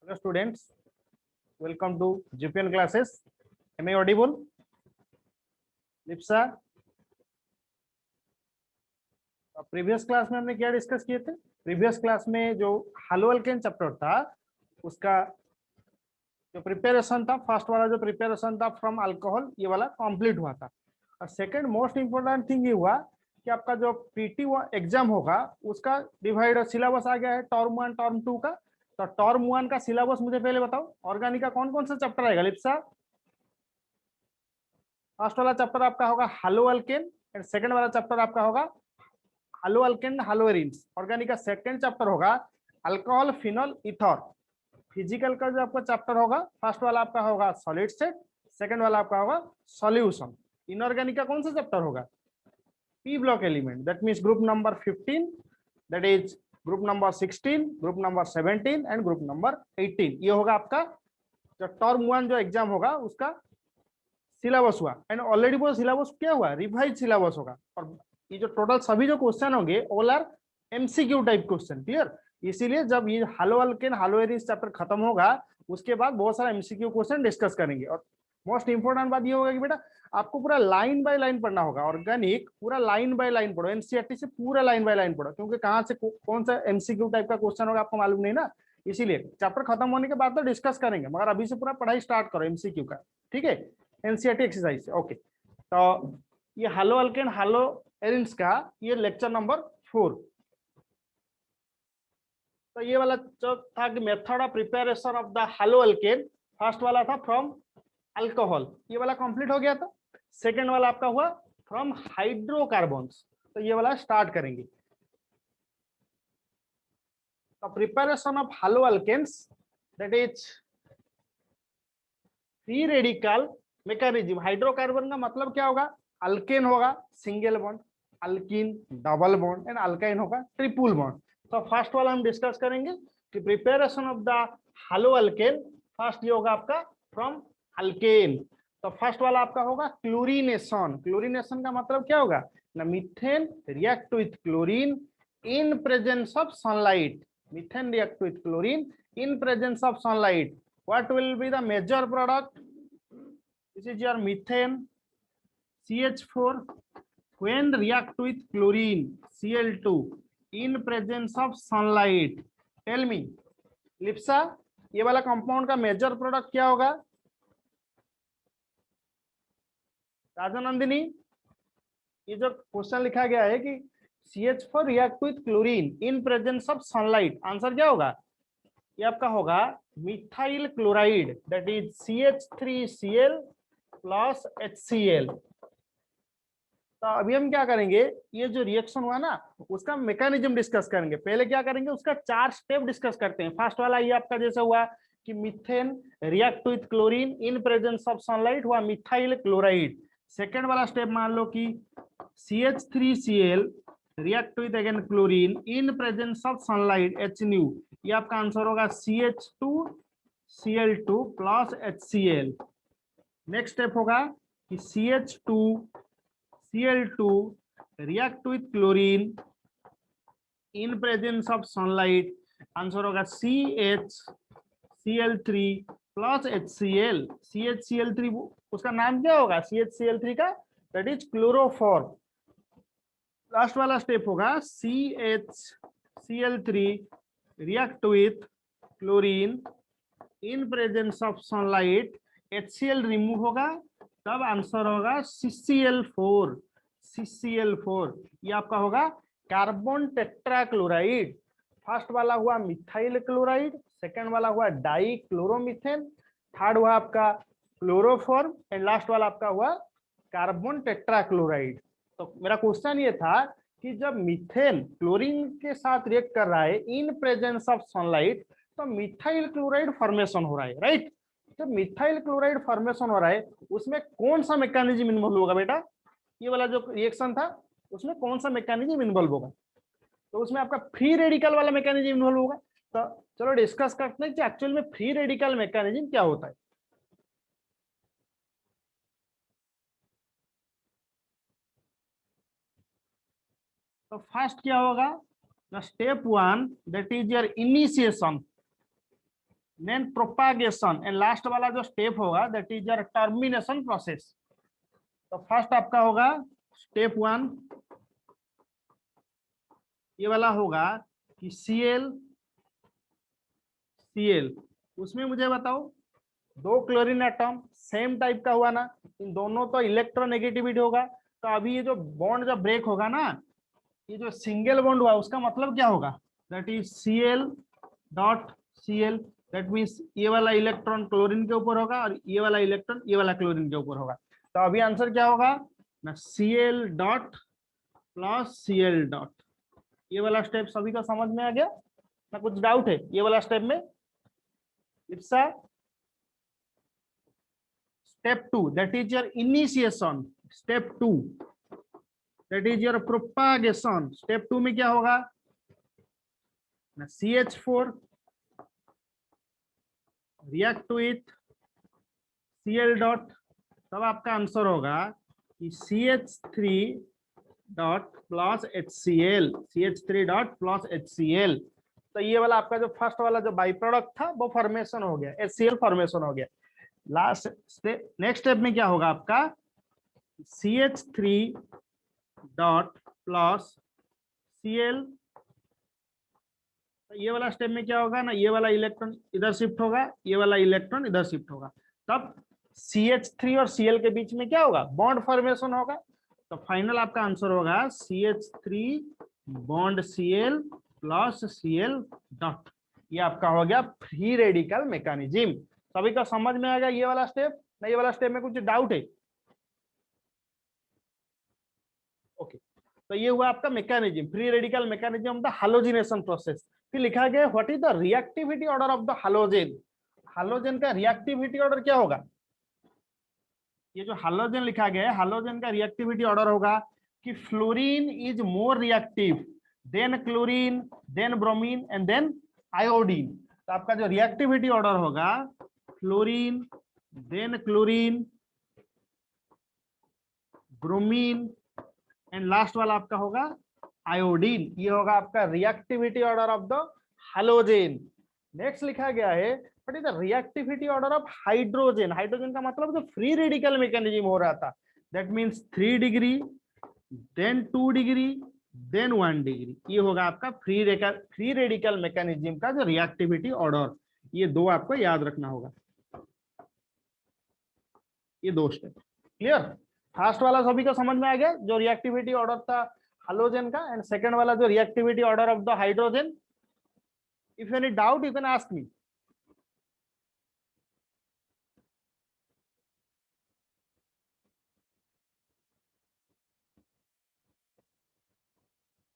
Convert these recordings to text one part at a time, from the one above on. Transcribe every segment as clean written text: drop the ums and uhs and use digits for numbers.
Hello students, welcome to GPN classes. Am I audible? Lipsa, previous class में हमने क्या discuss किए थे? प्रीवियस क्लास में जो हालो अल्केन चैप्टर था उसका जो प्रिपरेशन था, फर्स्ट वाला जो प्रिपरेशन था फ्रॉम अल्कोहल, ये वाला कंप्लीट हुआ था। और सेकंड मोस्ट इंपोर्टेंट थिंग ये हुआ कि आपका जो पीटी एग्जाम होगा उसका डिवाइड सिलेबस आ गया है टर्म 1 टर्म 2 का। तो टर्म 1 का सिलेबस मुझे पहले बताओ, ऑर्गेनिक का कौन कौन सा चैप्टर आएगा लिप्सा? फर्स्ट वाला चैप्टर आपका होगा हालो अल्केन एंड सेकंड वाला चैप्टर आपका होगा हालो अल्केन हालोएरिन्स। ऑर्गेनिक का सेकंड चैप्टर होगा अल्कोहल फिनोल इथर। फिजिकल का जो आपका चैप्टर होगा फर्स्ट वाला आपका होगा सॉलिड स्टेट, सेकंड वाला आपका होगा सॉल्यूशन। इनऑर्गेनिक का कौन सा चैप्टर होगा? P block element, that means group number 15, that is group number 16, group number 17 and group number 18। ये होगा आपका जो टर्म 1 जो एग्जाम होगा उसका सिलेबस हुआ। एंड ऑलरेडी वो सिलेबस क्या हुआ? रिवाइज सिलेबस होगा। और ये जो टोटल सभी जो क्वेश्चन होंगे all are MCQ type question, clear? इसीलिए जब ये हालो अल्केन हालोएरिन्स चैप्टर खत्म होगा उसके बाद बहुत सारा एमसीक्यू क्वेश्चन डिस्कस करेंगे। और मोस्ट इंपोर्टेंट बात ये होगा कि बेटा आपको पूरा लाइन बाय लाइन पढ़ना होगा। ऑर्गेनिक पूरा लाइन बाय लाइन पढ़ो, एनसीईआरटी से पूरा लाइन बाय लाइन पढ़ो, क्योंकि कहाँ से कौन सा एमसीक्यू टाइप का क्वेश्चन होगा आपको मालूम नहीं ना। इसीलिए चैप्टर खत्म होने के बाद तो डिस्कस करेंगे, मगर अभी से पूरा पढ़ाई स्टार्ट करो एमसीक्यू का, ठीक है? एनसीईआरटी एक्सरसाइज से ओके। तो ये हालो अल्केन हालोएरिन्स का ये लेक्चर नंबर 4। तो ये वाला जो था कि method of preparation of the haloalkane, first वाला था फ्रॉम अल्कोहल, ये वाला कंप्लीट हो गया था। सेकंड वाला आपका हुआ फ्रॉम हाइड्रोकार्बन्स, तो ये वाला स्टार्ट करेंगे। तो preparation of haloalkanes, that is free radical mechanism. Hydrocarbon का मतलब क्या होगा? अल्केन होगा single bond, alkene double bond and alkyne होगा ट्रिपल बॉन्ड। तो फर्स्ट वाला हम डिस्कस करेंगे कि preparation of the haloalkane. First ये होगा आपका फ्रॉम अल्केन। तो फर्स्ट वाला आपका होगा क्लोरीनेशन। क्लोरीनेशन का मतलब क्या होगा ना? Methane react with chlorine in presence of sunlight. Methane react with chlorine in presence of sunlight. What will be the major product? This is your methane CH4 when react with chlorine Cl2 in presence of sunlight. Tell me, Lipsa, ये वाला compound का major product क्या होगा? राजा नंदिनी, ये जो question लिखा गया है कि CH4 react with chlorine in presence of sunlight, answer क्या होगा? ये आपका होगा methyl chloride, that is CH3Cl plus HCl। तो अभी हम क्या करेंगे, ये जो रिएक्शन हुआ ना उसका मैकेनिज्म डिस्कस करेंगे। पहले क्या करेंगे, उसका 4 स्टेप डिस्कस करते हैं। फर्स्ट वाला ये आपका जैसे हुआ कि methane react with chlorine in presence of sunlight, हुआ मिथाइल क्लोराइड। सेकेंड वाला स्टेप मान लो कि CH3Cl react with again chlorine in presence of sunlight HNu, ये आपका आंसर होगा CH2Cl2 plus HCl। Next step होगा कि CH2Cl2 react with chlorine in presence of sunlight, answer होगा CHCl3 प्लस HCl। CHCl3 उसका नाम क्या होगा CHCl3 का? That is chloroform. लास्ट वाला स्टेप होगा CHCl3 react with chlorine in presence of sunlight, HCl remove होगा, तब आंसर होगा CCl4। CCl4 ये आपका होगा कार्बन टेट्राक्लोराइड। फर्स्ट वाला हुआ मिथाइल क्लोराइड, सेकंड वाला हुआ डाई क्लोरोमीथेन, थर्ड हुआ आपका क्लोरोफॉर्म एंड लास्ट वाला आपका हुआ कार्बन टेट्राक्लोराइड। तो मेरा क्वेश्चन ये था कि जब मीथेन क्लोरीन के साथ रिएक्ट कर रहा है इन प्रेजेंस ऑफ सनलाइट, तो मिथाइल क्लोराइड फॉर्मेशन हो रहा है, राइट? जब मिथाइल क्लोराइड फॉर्मेशन हो रहा है उसमें कौन सा मैकेनिज्म इन्वॉल्व होगा बेटा? ये वाला जो रिएक्शन था उसमें कौन सा मैकेनिज्म इन्वॉल्व होगा? तो उसमें आपका फ्री रेडिकल वाला मैकेनिज्म इन्वॉल्व होगा। तो चलो डिस्कस करते हैं कि एक्चुअल में फ्री रेडिकल मैकेनिज्म क्या होता है। तो फर्स्ट क्या होगा? Step 1, that is your initiation. Then propagation and last वाला जो स्टेप होगा that is your termination process. तो फर्स्ट आपका होगा स्टेप 1, ये वाला होगा कि Cl Cl, उसमें मुझे बताओ दो क्लोरीन एटम सेम टाइप का हुआ ना, इन दोनों तो इलेक्ट्रोनेगेटिविटी होगा। तो अभी ये जो बॉन्ड जब ब्रेक होगा ना, ये जो सिंगल बॉन्ड हुआ उसका मतलब क्या होगा, that is Cl dot Cl, that means ये वाला इलेक्ट्रॉन क्लोरीन के ऊपर होगा और ये वाला इलेक्ट्रॉन ये वाला क्लोरीन के ऊपर होगा। तो अभी आंसर क्या होगा ना, Cl dot plus Cl dot. ये वाला स्टेप सभी का समझ में आ गया ना, कुछ डाउट है ये वाला स्टेप में? It's a step 2, that is your initiation. step 2, that is your propagation. step 2 में क्या होगा ना, CH4 react with Cl dot, तब आपका आंसर होगा कि CH3 dot plus HCl, CH3 dot plus HCl। तो ये वाला आपका जो फर्स्ट वाला जो बाई प्रोडक्ट था वो फॉर्मेशन हो गया, HCl फॉर्मेशन हो गया। लास्ट स्टेप, नेक्स्ट स्टेप में क्या होगा आपका, CH3 डॉट प्लस Cl। ये वाला स्टेप में क्या होगा ना, ये वाला इलेक्ट्रॉन इधर शिफ्ट होगा, ये वाला इलेक्ट्रॉन इधर शिफ्ट होगा, तब CH3 और Cl के बीच में क्या होगा, बॉन्ड फॉर्मेशन होगा। तो फाइनल आपका आंसर होगा CH3 bond Cl plus Cl dot. ये आपका हो गया फ्री रेडिकल मैकेनिज्म। सभी का समझ में आ गया ये वाला स्टेप ना, ये वाला स्टेप में कुछ डाउट है? ओके, तो ये हुआ आपका mechanism, free radical mechanism of the halogenation process. फिर लिखा गया what is the reactivity order of the halogen. Halogen का रिएक्टिविटी ऑर्डर क्या होगा, ये जो हैलोजन लिखा गया है हैलोजन का रिएक्टिविटी ऑर्डर होगा कि fluorine is more reactive than chlorine then bromine and then iodine. तो आपका जो रिएक्टिविटी ऑर्डर होगा fluorine then chlorine bromine and last वाला आपका होगा आयोडीन। ये होगा आपका reactivity order of the halogen. Next लिखा गया है what is the reactivity order of hydrogen. Hydrogen का मतलब जो फ्री रेडिकल मैकेनिज्म हो रहा था, that means 3 degree then 2 degree then 1 degree. ये होगा आपका फ्री रेडिकल मैकेनिज्म का जो रिएक्टिविटी ऑर्डर। ये दो आपको याद रखना होगा, ये दो स्टेप क्लियर। फर्स्ट वाला सभी को समझ में आ गया जो रिएक्टिविटी ऑर्डर था हैलोजन का, एंड सेकंड वाला जो reactivity order of the hydrogen. If any doubt you can ask मी।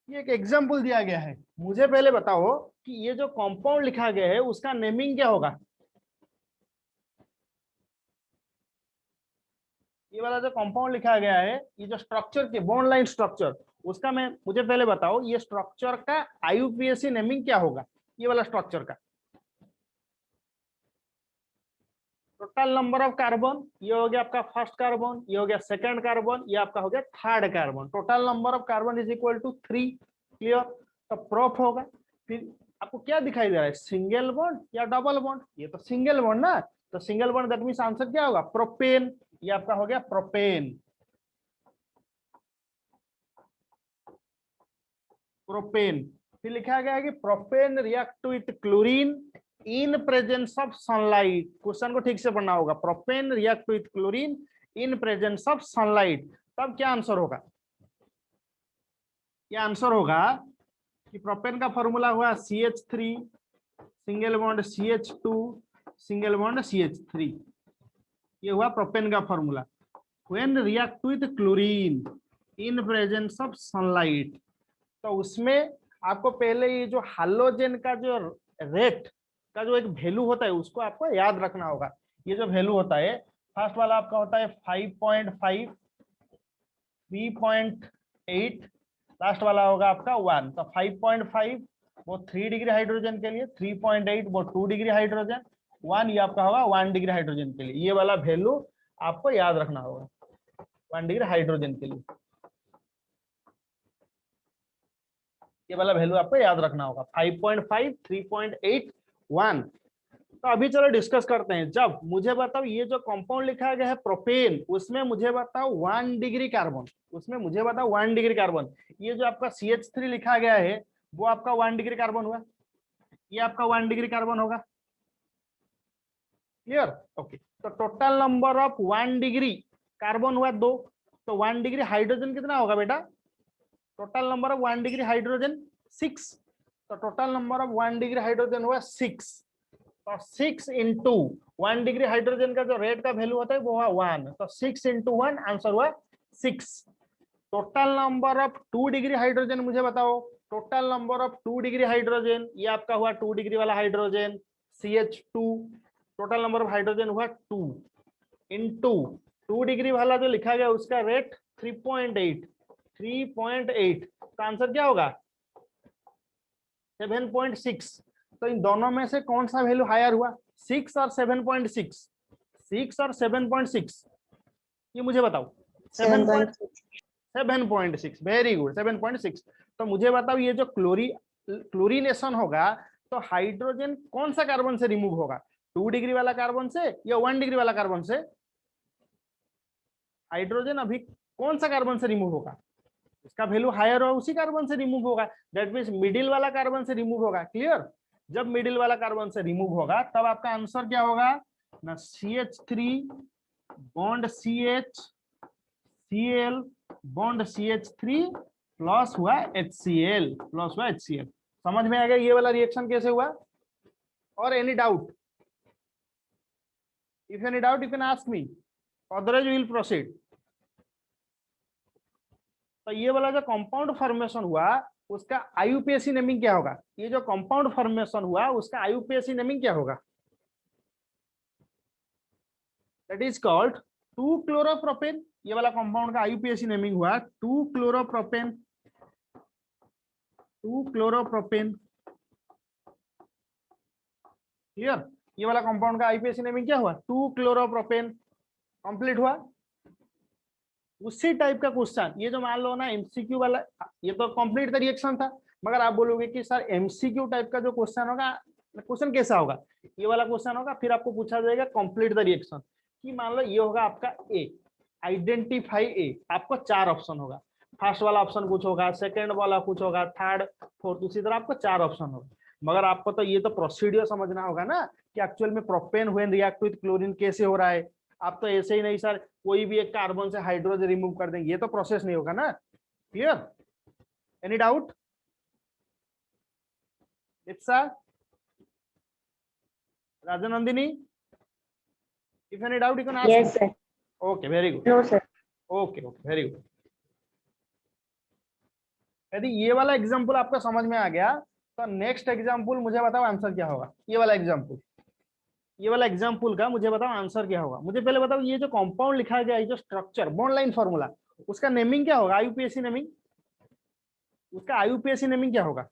ये एक एग्जांपल दिया गया है, मुझे पहले बताओ कि ये जो कंपाउंड लिखा गया है उसका नेमिंग क्या होगा। ये वाला जो कंपाउंड लिखा गया है, ये जो स्ट्रक्चर के बॉन्ड लाइन स्ट्रक्चर, उसका मैं मुझे पहले बताओ ये स्ट्रक्चर का IUPAC नेमिंग क्या होगा। ये वाला स्ट्रक्चर का टोटल नंबर ऑफ कार्बन, ये हो गया आपका फर्स्ट कार्बन, ये हो गया सेकंड कार्बन, ये आपका हो गया third carbon. Total number of carbon is equal to 3 clear. तो प्रोप होगा, फिर आपको क्या दिखाई दे रहा है, सिंगल बॉन्ड या डबल बॉन्ड, ये तो सिंगल बॉन्ड ना, तो single bond that means answer क्या होगा, प्रोपेन। ये आपका हो गया प्रोपेन, प्रोपेन। फिर लिखा गया है कि propane react with chlorine in presence of sunlight. Question को ठीक से पढ़ना होगा, propane react with chlorine in presence of sunlight. तब क्या आंसर होगा, ये आंसर होगा कि प्रोपेन का फॉर्मूला हुआ CH3 single bond CH2 single bond CH3। ये हुआ प्रोपेन का formula. When react with chlorine in presence of sunlight, तो उसमें आपको पहले ये जो हैलोजन का जो रेट का जो एक वैल्यू होता है उसको आपको याद रखना होगा। ये जो वैल्यू होता है फर्स्ट वाला आपका होता है 5.5 3.8, लास्ट वाला होगा आपका 1। तो 5.5 वो 3 डिग्री हाइड्रोजन के लिए, 3.8 वो 2 डिग्री हाइड्रोजन, 1 ये आपका होगा 1 डिग्री हाइड्रोजन के लिए। ये वाला वैल्यू आपको याद रखना होगा 1 डिग्री हाइड्रोजन के लिए, ये वाला वैल्यू आपको याद रखना होगा 5.5 3.8 1। तो अभी चलो डिस्कस करते हैं। जब मुझे बताओ ये जो कंपाउंड लिखा गया है प्रोपेन, उसमें मुझे बताओ 1 डिग्री कार्बन, उसमें मुझे बताओ 1 डिग्री कार्बन। ये जो आपका CH3 लिखा गया है वो आपका 1 डिग्री कार्बन हुआ, ये आपका 1 डिग्री कार्बन होगा। क्लियर? ओके। तो total number of 1 degree carbon हुआ 2, तो 1 डिग्री हाइड्रोजन कितना होगा बेटा? Total number of 1 degree hydrogen 6, तो total number of 1 degree hydrogen हुआ 6। तो 6 इंटू 1 डिग्री हाइड्रोजन का जो रेट का वैल्यू होता है वो हुआ 1, तो 6 इंटू 1 आंसर हुआ 6। Total number of 2 degree hydrogen मुझे बताओ, total number of 2 degree hydrogen, ये आपका हुआ 2 डिग्री वाला hydrogen CH2, total number of hydrogen हुआ 2 इंटू 2 डिग्री वाला जो लिखा गया उसका रेट 3.8, 3.8, तो आंसर क्या होगा? 7.6। तो इन दोनों में से कौन सा वैल्यू हायर हुआ? 6 और 7.6, 6 और 7.6, ये मुझे बताओ। 7.6, वेरी गुड, 7.6। तो मुझे बताओ ये जो क्लोरीनेशन होगा तो हाइड्रोजन कौन सा कार्बन से रिमूव होगा? 2 डिग्री वाला कार्बन से या 1 डिग्री वाला कार्बन से? हाइड्रोजन अभी कौन सा कार्बन से रिमूव होगा? इसका वैल्यू हायर हो उसी कार्बन से रिमूव होगा, दैट मींस मिडिल वाला कार्बन से रिमूव होगा। क्लियर? जब मिडिल वाला कार्बन से रिमूव होगा तब आपका आंसर क्या होगा ना? CH3 bond CH, Cl bond CH3 plus हुआ HCl, प्लस हुआ HCl। समझ में आ गया ये वाला रिएक्शन कैसे हुआ? और any doubt? If any doubt you can ask me, otherwise we will proceed. तो ये वाला जो कंपाउंड फॉर्मेशन हुआ उसका IUPAC नेमिंग क्या होगा? ये जो कंपाउंड फॉर्मेशन हुआ उसका IUPAC नेमिंग क्या होगा? That is called two chloropropane. ये वाला कंपाउंड का IUPAC नेमिंग हुआ 2-क्लोरोप्रोपेन, 2-क्लोरोप्रोपेन। क्लियर? ये वाला कंपाउंड का IUPAC नेमिंग क्या हुआ? 2-क्लोरोप्रोपेन। कंप्लीट हुआ। उसी टाइप का क्वेश्चन ये जो मान लो ना MCQ वाला, ये तो कंप्लीट द रिएक्शन था, मगर आप बोलोगे कि सर MCQ टाइप का जो क्वेश्चन होगा, क्वेश्चन कैसा होगा? ये वाला क्वेश्चन होगा, फिर आपको पूछा जाएगा कंप्लीट द रिएक्शन, कि मान लो ये होगा आपका ए, आइडेंटिफाई ए, आपको 4 ऑप्शन होगा। फर्स्ट वाला ऑप्शन कुछ होगा, सेकंड वाला कुछ होगा, थर्ड फोर्थ, उसी तरह आपको 4 ऑप्शन होगा। मगर आपको तो ये तो प्रोसीडियर समझना होगा ना कि एक्चुअल में propane when react with chlorine कैसे हो रहा है। आप तो ऐसे ही नहीं सर कोई भी एक कार्बन से हाइड्रोजन रिमूव कर देंगे, ये तो प्रोसेस नहीं होगा ना। Clear? Any doubt? It's Rajnandini, if any doubt you can ask. Yes, sir. Okay, very good. No, sir. Okay okay, very good. यदि ये वाला एग्जाम्पल आपको समझ में आ गया तो नेक्स्ट एग्जाम्पल मुझे बताओ आंसर क्या होगा? ये वाला एग्जाम्पल, ये वाला एग्जाम्पल का मुझे बताओ आंसर क्या होगा? मुझे पहले बताओ ये जो कंपाउंड लिखा गया है, जो स्ट्रक्चर बॉन्ड लाइन फॉर्मूला, उसका नेमिंग क्या होगा? IUPAC नेमिंग, उसका IUPAC नेमिंग क्या होगा?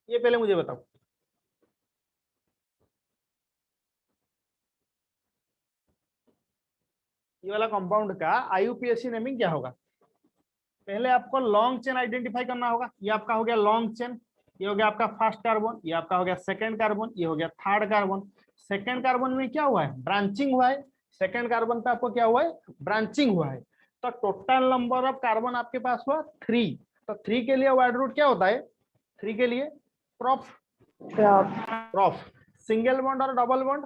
ये पहले मुझे बताओ। ये वाला कंपाउंड का IUPAC नेमिंग क्या होगा? पहले आपको लॉन्ग चेन आइडेंटिफाई करना होगा। ये आपका हो गया लॉन्ग चेन, ये हो गया आपका फर्स्ट कार्बन, ये आपका हो गया सेकंड कार्बन, ये हो गया थर्ड कार्बन। सेकंड कार्बन में क्या हुआ है? ब्रांचिंग हुआ है। सेकंड कार्बन पे आपको क्या हुआ है? ब्रांचिंग हुआ है। तो टोटल नंबर ऑफ कार्बन आपके पास हुआ 3। तो 3 के लिए वर्ड रूट क्या होता है? 3 के लिए प्रॉफ, प्रॉफ। सिंगल बॉन्ड और डबल बॉन्ड,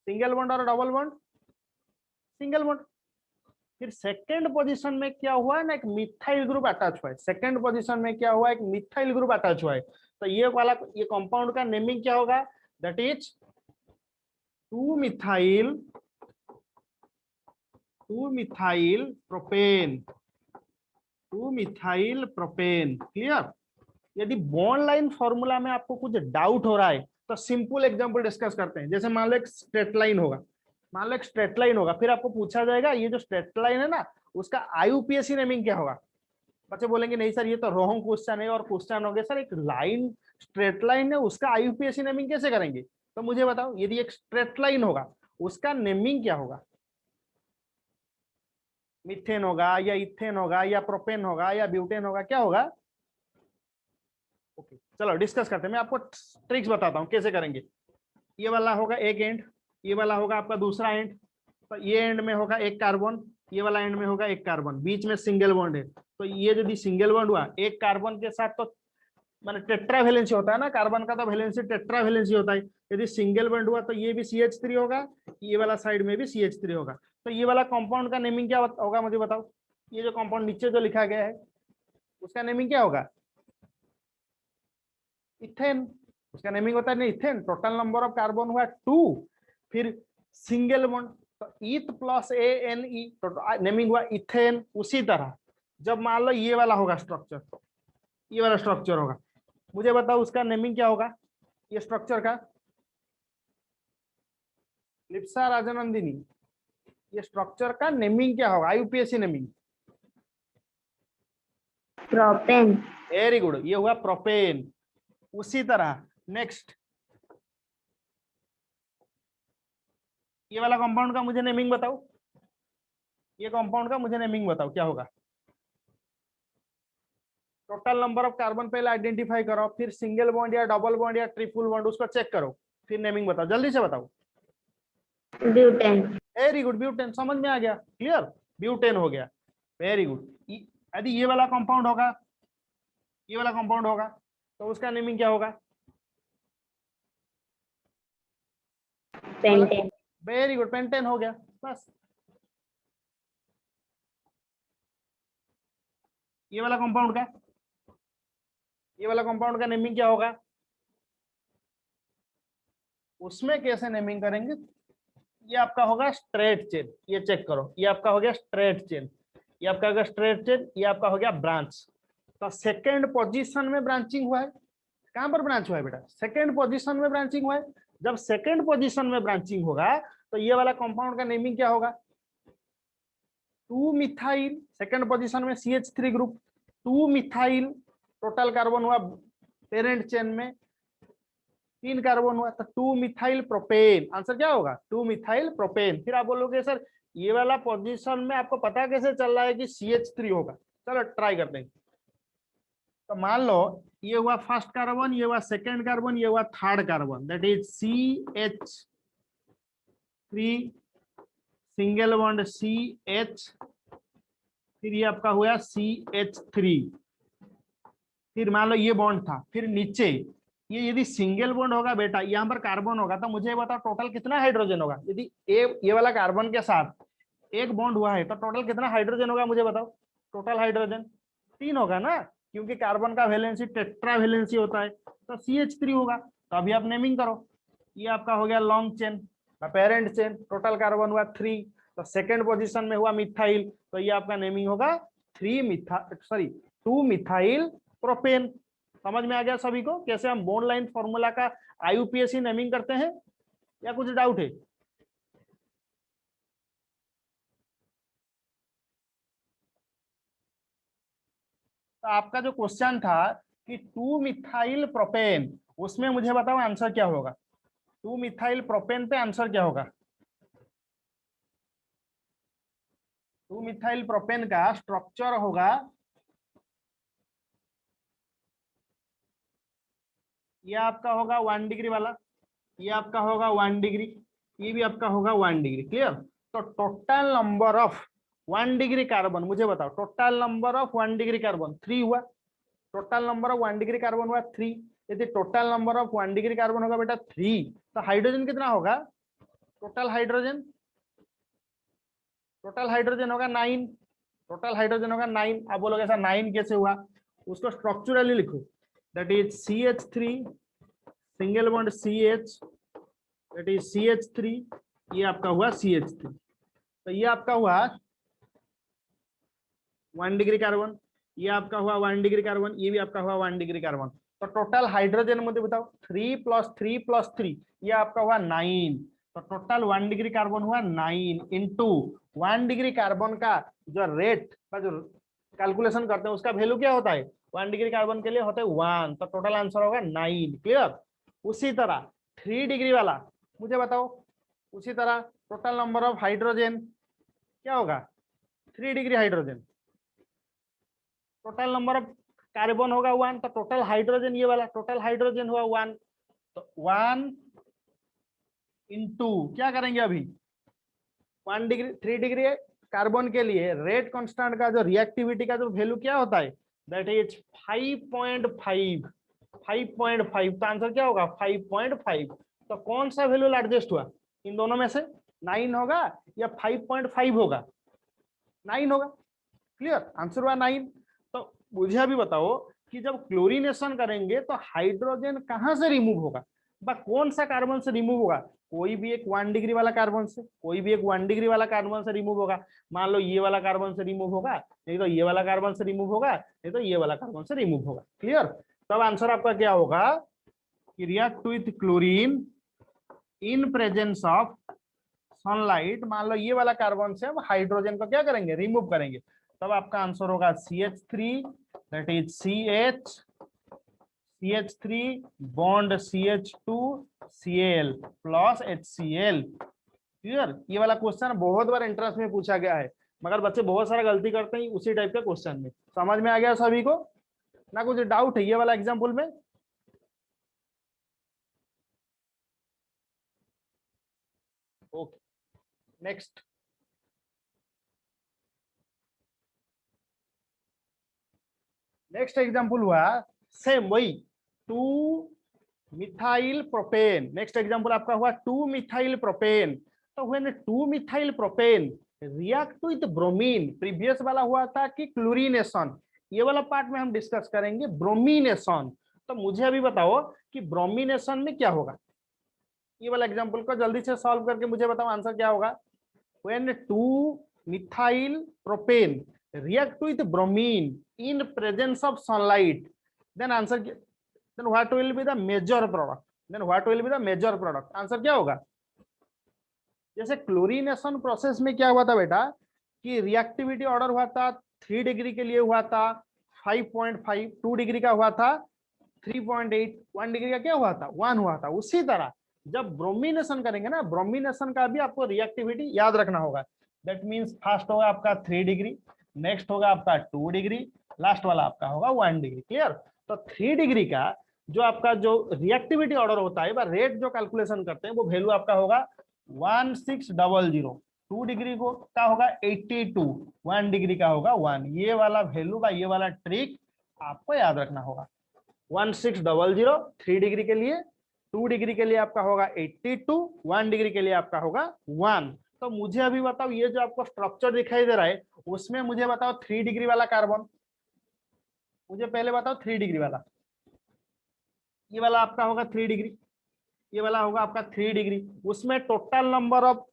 सिंगल बॉन्ड और डबल बॉन्ड, सिंगल बॉन्ड। फिर सेकंड पोजीशन में क्या हुआ ना, एक मिथाइल ग्रुप अटैच हुआ है। सेकंड पोजीशन में क्या हुआ? एक मिथाइल ग्रुप अटैच हुआ है। तो ये वाला ये कंपाउंड का नेमिंग क्या होगा? That is two methyl, two methyl propane, two methyl propane. Clear? यदि बॉन्ड लाइन फॉर्मूला में आपको कुछ डाउट हो रहा है तो सिंपल एग्जांपल डिस्कस करते हैं। जैसे मान लो एक स्ट्रेट लाइन होगा, मान लो एक स्ट्रेट लाइन होगा, फिर आपको पूछा जाएगा ये जो स्ट्रेट लाइन है ना उसका IUPAC नेमिंग क्या होगा? बच्चे बोलेंगे नहीं सर ये तो रॉन्ग क्वेश्चन है, और क्वेश्चन हो गया सर एक लाइन स्ट्रेट लाइन है उसका IUPAC नेमिंग कैसे करेंगे? तो मुझे बताओ यदि एक स्ट्रेट लाइन होगा उसका नेमिंग क्या होगा? मिथेन होगा या इथेन होगा या प्रोपेन होगा या ब्यूटेन होगा, क्या होगा? ओके चलो डिस्कस करते हैं। मैं आपको ट्रिक्स बताता हूं कैसे करेंगे। ये वाला होगा एक एंड, ये वाला होगा आपका दूसरा एंड, तो ये एंड में होगा एक कार्बन, ये वाला एंड में होगा एक कार्बन, बीच में सिंगल बॉन्ड है। तो ये यदि सिंगल बॉन्ड हुआ एक कार्बन के साथ, तो माने टेट्रा वैलेंसी होता है ना, कार्बन का तो वैलेंसी टेट्रा वैलेंसी होता है। यदि सिंगल बॉन्ड हुआ तो ये भी CH3 होगा, ये वाला साइड में भी CH3 होगा। तो ये वाला कंपाउंड का नेमिंग क्या होगा मुझे बताओ। ये जो कंपाउंड नीचे जो लिखा गया है उसका नेमिंग क्या होगा? इथेन। उसका नेमिंग होता है ना ethane. Total number of carbon हुआ 2, फिर सिंगल बॉन्ड तो ईथ प्लस ANE, तो नेमिंग हुआ इथेन। उसी तरह जब मान लो ये वाला होगा स्ट्रक्चर, ये वाला स्ट्रक्चर होगा, मुझे बताओ उसका नेमिंग क्या होगा ये स्ट्रक्चर का? लिप्सा राजनंदिनी, ये स्ट्रक्चर का नेमिंग क्या होगा? IUPAC naming. Propane. Very good, ये हुआ प्रोपेन। उसी तरह नेक्स्ट ये वाला कंपाउंड का मुझे नेमिंग बताओ। ये कंपाउंड का मुझे नेमिंग बताओ क्या होगा? टोटल नंबर ऑफ कार्बन पहले आइडेंटिफाई करो, फिर सिंगल बॉन्ड या डबल बॉन्ड या ट्रिपल बॉन्ड उसको चेक करो, फिर नेमिंग बताओ, जल्दी से बताओ। ब्यूटेन। Very good, butane. समझ में आ गया? क्लियर, ब्यूटेन हो गया। Very good. यदि ये वाला कंपाउंड होगा, ये वाला कंपाउंड होगा, तो उसका नेमिंग क्या होगा? पेंटेन। वेरी गुड, पेंटेन हो गया। बस ये वाला कंपाउंड का, ये वाला कंपाउंड का नेमिंग क्या होगा? उसमें कैसे नेमिंग करेंगे? ये आपका होगा स्ट्रेट चेन, ये चेक करो, ये आपका हो गया स्ट्रेट चेन, ये आपका हो गया स्ट्रेट चेन, ये आपका हो गया ब्रांच। तो सेकंड पोजीशन में ब्रांचिंग हुआ है। कहां पर ब्रांच हुआ है बेटा? सेकंड पोजीशन में ब्रांचिंग हुआ है। जब सेकंड पोजीशन में ब्रांचिंग होगा तो ये वाला कंपाउंड का नेमिंग क्या होगा? 2 मिथाइल, सेकंड पोजीशन में CH3 group, 2 methyl, total carbon हुआ पेरेंट चेन में 3 कार्बन हुआ, तो 2 मिथाइल प्रोपेन। आंसर क्या होगा? 2 मिथाइल प्रोपेन। फिर आप बोलोगे सर ये वाला पोजीशन में आपको पता कैसे चल रहा है कि CH3 होगा? चलो ट्राई करते हैं। तो मान लो ये हुआ फर्स्ट कार्बन, ये हुआ सेकंड कार्बन, ये हुआ third carbon, that is CH3 single bond CH, फिर ये आपका हुआ CH3। फिर मान लो ये बॉन्ड था, फिर नीचे ये यदि सिंगल बॉन्ड होगा बेटा, यहाँ पर कार्बन होगा, तो मुझे बताओ टोटल कितना हाइड्रोजन होगा? यदि ये वाला कार्बन के साथ एक बॉन्ड हुआ है तो टोटल कितना हाइड्रोजन होगा मुझे बताओ? टोटल हाइड्रोजन 3 होगा ना, क्योंकि कार्बन का वैलेंसी टेट्रा वैलेंसी होता है, तो CH3 होगा। तो अभी आप नेमिंग करो। ये आपका हो गया long chain, parent chain, total carbon हुआ 3, तो सेकेंड पोजिशन में हुआ मिथाइल, तो ये आपका नेमिंग होगा 2 मिथाइल प्रोपेन। समझ में आ गया सभी को कैसे हम बॉन्ड लाइन फॉर्मूला का IUPAC नेमिंग करते हैं, या कुछ डाउट है? तो आपका जो क्वेश्चन था कि 2 मिथाइल प्रोपेन, उसमें मुझे बताओ आंसर क्या होगा? 2 मिथाइल प्रोपेन पे आंसर क्या होगा? 2 मिथाइल प्रोपेन का स्ट्रक्चर होगा, ये आपका होगा 1 डिग्री वाला, ये आपका होगा 1 डिग्री, ये भी आपका होगा 1 डिग्री। क्लियर? तो total number of 1 degree carbon मुझे बताओ, total number of 1 degree carbon 3 हुआ। Total number of 1 degree carbon हुआ 3। यदि total number of 1 degree carbon होगा बेटा 3, तो हाइड्रोजन कितना होगा? टोटल हाइड्रोजन, टोटल हाइड्रोजन होगा 9। टोटल हाइड्रोजन होगा 9। आप बोलोगे ऐसा 9 कैसे हुआ? उसको स्ट्रक्चरली लिखो, that is CH3 single bond CH, that is CH3, ये आपका हुआ CH3। तो ये आपका हुआ 1 डिग्री कार्बन, ये आपका हुआ 1 डिग्री कार्बन, ये भी आपका हुआ 1 डिग्री कार्बन। तो टोटल हाइड्रोजन मुझे बताओ 3 + 3 + 3, ये आपका हुआ 9। तो टोटल 1 डिग्री कार्बन हुआ 9 इंटू 1 डिग्री कार्बन का जो रेट का जो कैलकुलेशन करते हैं उसका वैल्यू क्या होता है? 1 डिग्री कार्बन के लिए होता है 1, तो टोटल आंसर होगा 9। क्लियर? उसी तरह 3 डिग्री वाला मुझे बताओ, उसी तरह टोटल नंबर ऑफ हाइड्रोजन क्या होगा? 3 degree hydrogen, total number of carbon होगा 1, तो टोटल हाइड्रोजन ये वाला टोटल हाइड्रोजन हुआ 1, तो 1 इंटू क्या करेंगे अभी 1 डिग्री 3 डिग्री कार्बन के लिए रेट कांस्टेंट का जो रिएक्टिविटी का जो वैल्यू क्या होता है दैट इज 5.5 5.5। तो आंसर क्या होगा 5.5। तो कौन सा वैल्यू लार्जेस्ट हुआ इन दोनों में से 9 होगा या 5.5 होगा 9 होगा। क्लियर आंसर हुआ 9। तो मुझे अभी बताओ कि जब क्लोरीनेशन करेंगे तो हाइड्रोजन कहां से रिमूव होगा कौन सा कार्बन से रिमूव होगा कोई भी एक 1 डिग्री वाला कार्बन से कोई भी एक 1 डिग्री वाला कार्बन से रिमूव होगा। मान लो ये वाला कार्बन से रिमूव होगा नहीं तो ये वाला कार्बन से रिमूव होगा नहीं तो ये वाला कार्बन से रिमूव होगा। क्लियर तब आंसर आपका क्या होगा कि react with chlorine in presence of sunlight. मान लो ये वाला कार्बन से हम हाइड्रोजन को क्या करेंगे रिमूव करेंगे तब आपका आंसर होगा CH3 that is CH3 bond CH2 Cl plus HCl। Clear ये वाला क्वेश्चन बहुत बार एंट्रेंस में पूछा गया है मगर बच्चे बहुत सारा गलती करते हैं उसी टाइप के क्वेश्चन में। समझ में आ गया सभी को ना कुछ डाउट है ये वाला एग्जाम्पल में। ओके नेक्स्ट एग्जाम्पल हुआ सेम वही 2 मिथाइल प्रोपेन। नेक्स्ट एग्जाम्पल आपका हुआ 2 मिथाइल प्रोपेन। तो when 2 methyl propane react with bromine previous वाला हुआ था कि क्लोरीनेशन ये वाला पार्ट में हम डिस्कस करेंगे ब्रोमीनेशन। तो मुझे अभी बताओ कि ब्रोमीनेशन में क्या होगा ये वाला एग्जाम्पल को जल्दी से सॉल्व करके मुझे बताओ आंसर क्या होगा। When 2 methyl propane react with bromine in presence of sunlight then answer then what will be the major product answer क्या होगा। जैसे क्लोरीनेशन प्रोसेस में क्या हुआ था बेटा कि रिएक्टिविटी ऑर्डर हुआ था 3 डिग्री के लिए हुआ था 5.5 2 डिग्री का हुआ था 3.8 1 डिग्री का क्या हुआ था 1 हुआ था। उसी तरह जब ब्रोमिनेशन करेंगे ना ब्रोमिनेशन का भी आपको रिएक्टिविटी याद रखना होगा। दैट मींस फर्स्ट होगा आपका 3 डिग्री नेक्स्ट होगा आपका 2 डिग्री लास्ट वाला आपका होगा 1 डिग्री। क्लियर तो 3 डिग्री का जो आपका जो रिएक्टिविटी ऑर्डर होता है रेट जो कैलकुलेशन करते हैं वो वैल्यू आपका होगा 1600। 2 डिग्री को का होगा 82 1 डिग्री का होगा 1। ये वाला वैल्यू का ये वाला ट्रिक आपको याद रखना होगा 1600 3 डिग्री के लिए 2 डिग्री के लिए आपका होगा 82 1 डिग्री के लिए आपका होगा 1। तो मुझे अभी बताओ ये जो आपको स्ट्रक्चर दिखाई दे रहा है उसमें मुझे बताओ 3 डिग्री वाला कार्बन मुझे पहले बताओ 3 डिग्री वाला ये वाला आपका होगा 3 डिग्री ये वाला होगा आपका 3 डिग्री। उसमें टोटल नंबर ऑफ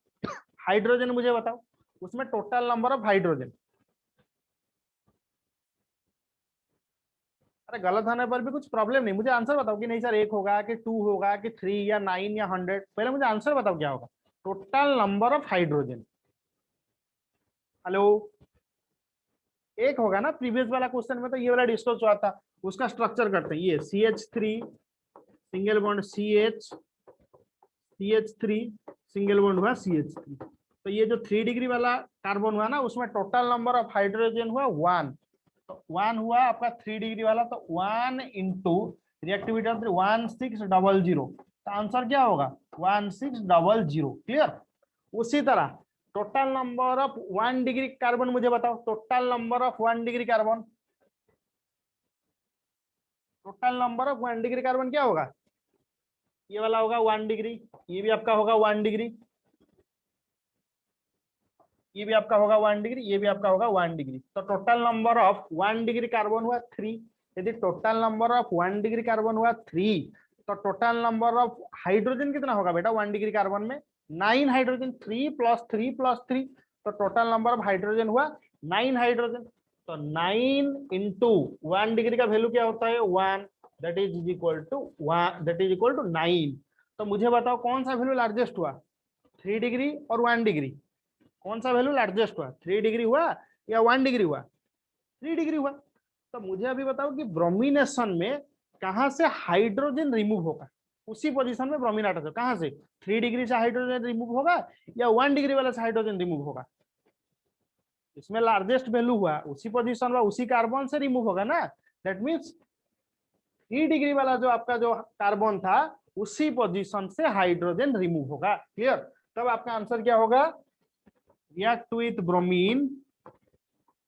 हाइड्रोजन मुझे बताओ उसमें टोटल नंबर ऑफ हाइड्रोजन। अरे गलत होने पर भी कुछ प्रॉब्लम नहीं मुझे आंसर बताओ कि नहीं सर 1 होगा कि 2 होगा कि 3 या 9 या 100 पहले मुझे आंसर बताओ क्या होगा total number of hydrogen. Hello 1 होगा ना प्रीवियस वाला क्वेश्चन में तो ये वाला डिस्कस हुआ था उसका स्ट्रक्चर करते हैं। ये CH3 single bond CH3 single bond हुआ CH3। तो ये जो 3 डिग्री वाला कार्बन हुआ ना उसमें टोटल नंबर ऑफ हाइड्रोजन हुआ 1। तो 1 हुआ आपका 3 डिग्री वाला तो 1 इंटू रिएक्टिविटी 1600 तो आंसर क्या होगा 1600। क्लियर उसी तरह total number of 1 degree carbon मुझे बताओ total number of 1 degree carbon total number of 1 degree carbon क्या होगा ये वाला होगा 1 डिग्री ये भी आपका होगा 1 डिग्री ये भी आपका होगा 1 डिग्री ये भी आपका होगा 1 डिग्री। तो total number of 1 degree carbon हुआ 3। यदि total number of 1 degree carbon हुआ 3 तो टोटल नंबर ऑफ हाइड्रोजन कितना होगा बेटा 1 डिग्री कार्बन में 9 हाइड्रोजन 3 + 3 + 3 तो टोटल नंबर ऑफ हाइड्रोजन हुआ 9 हाइड्रोजन। तो 9 इंटू 1 डिग्री का वैल्यू क्या होता है 1 दैट इज इक्वल टू 9। तो मुझे बताओ कौन सा वैल्यू लार्जेस्ट हुआ 3 डिग्री और 1 डिग्री कौन सा वैल्यू लार्जेस्ट हुआ 3 डिग्री हुआ या 1 डिग्री हुआ 3 डिग्री हुआ। तो मुझे अभी बताओ कि ब्रोमिनेशन में कहां से हाइड्रोजन रिमूव होगा उसी पोजीशन में ब्रोमीन आता है कहां से 3 डिग्री से हाइड्रोजन रिमूव होगा या 1 डिग्री वाला से हाइड्रोजन रिमूव होगा। इसमें लार्जेस्ट वैल्यू हुआ उसी पोजीशन में उसी कार्बन से रिमूव होगा ना। दैट मीन्स 3 डिग्री वाला जो आपका जो कार्बन था उसी पोजीशन से हाइड्रोजन रिमूव होगा। क्लियर? तब आपका आंसर क्या होगा? React with bromine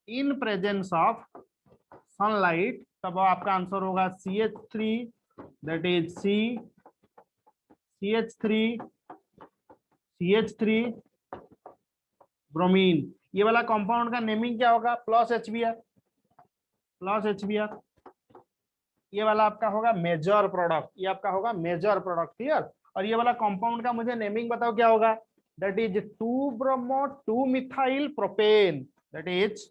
in presence of sunlight, तब आपका आंसर होगा CH3, that is CH3 bromine. ये वाला कंपाउंड का नेमिंग क्या होगा? Plus HBr। ये वाला आपका होगा मेजर प्रोडक्ट, ये आपका होगा मेजर प्रोडक्ट। क्लियर? और ये वाला कंपाउंड का मुझे नेमिंग बताओ क्या होगा? That is 2 bromo 2 methyl propane, that is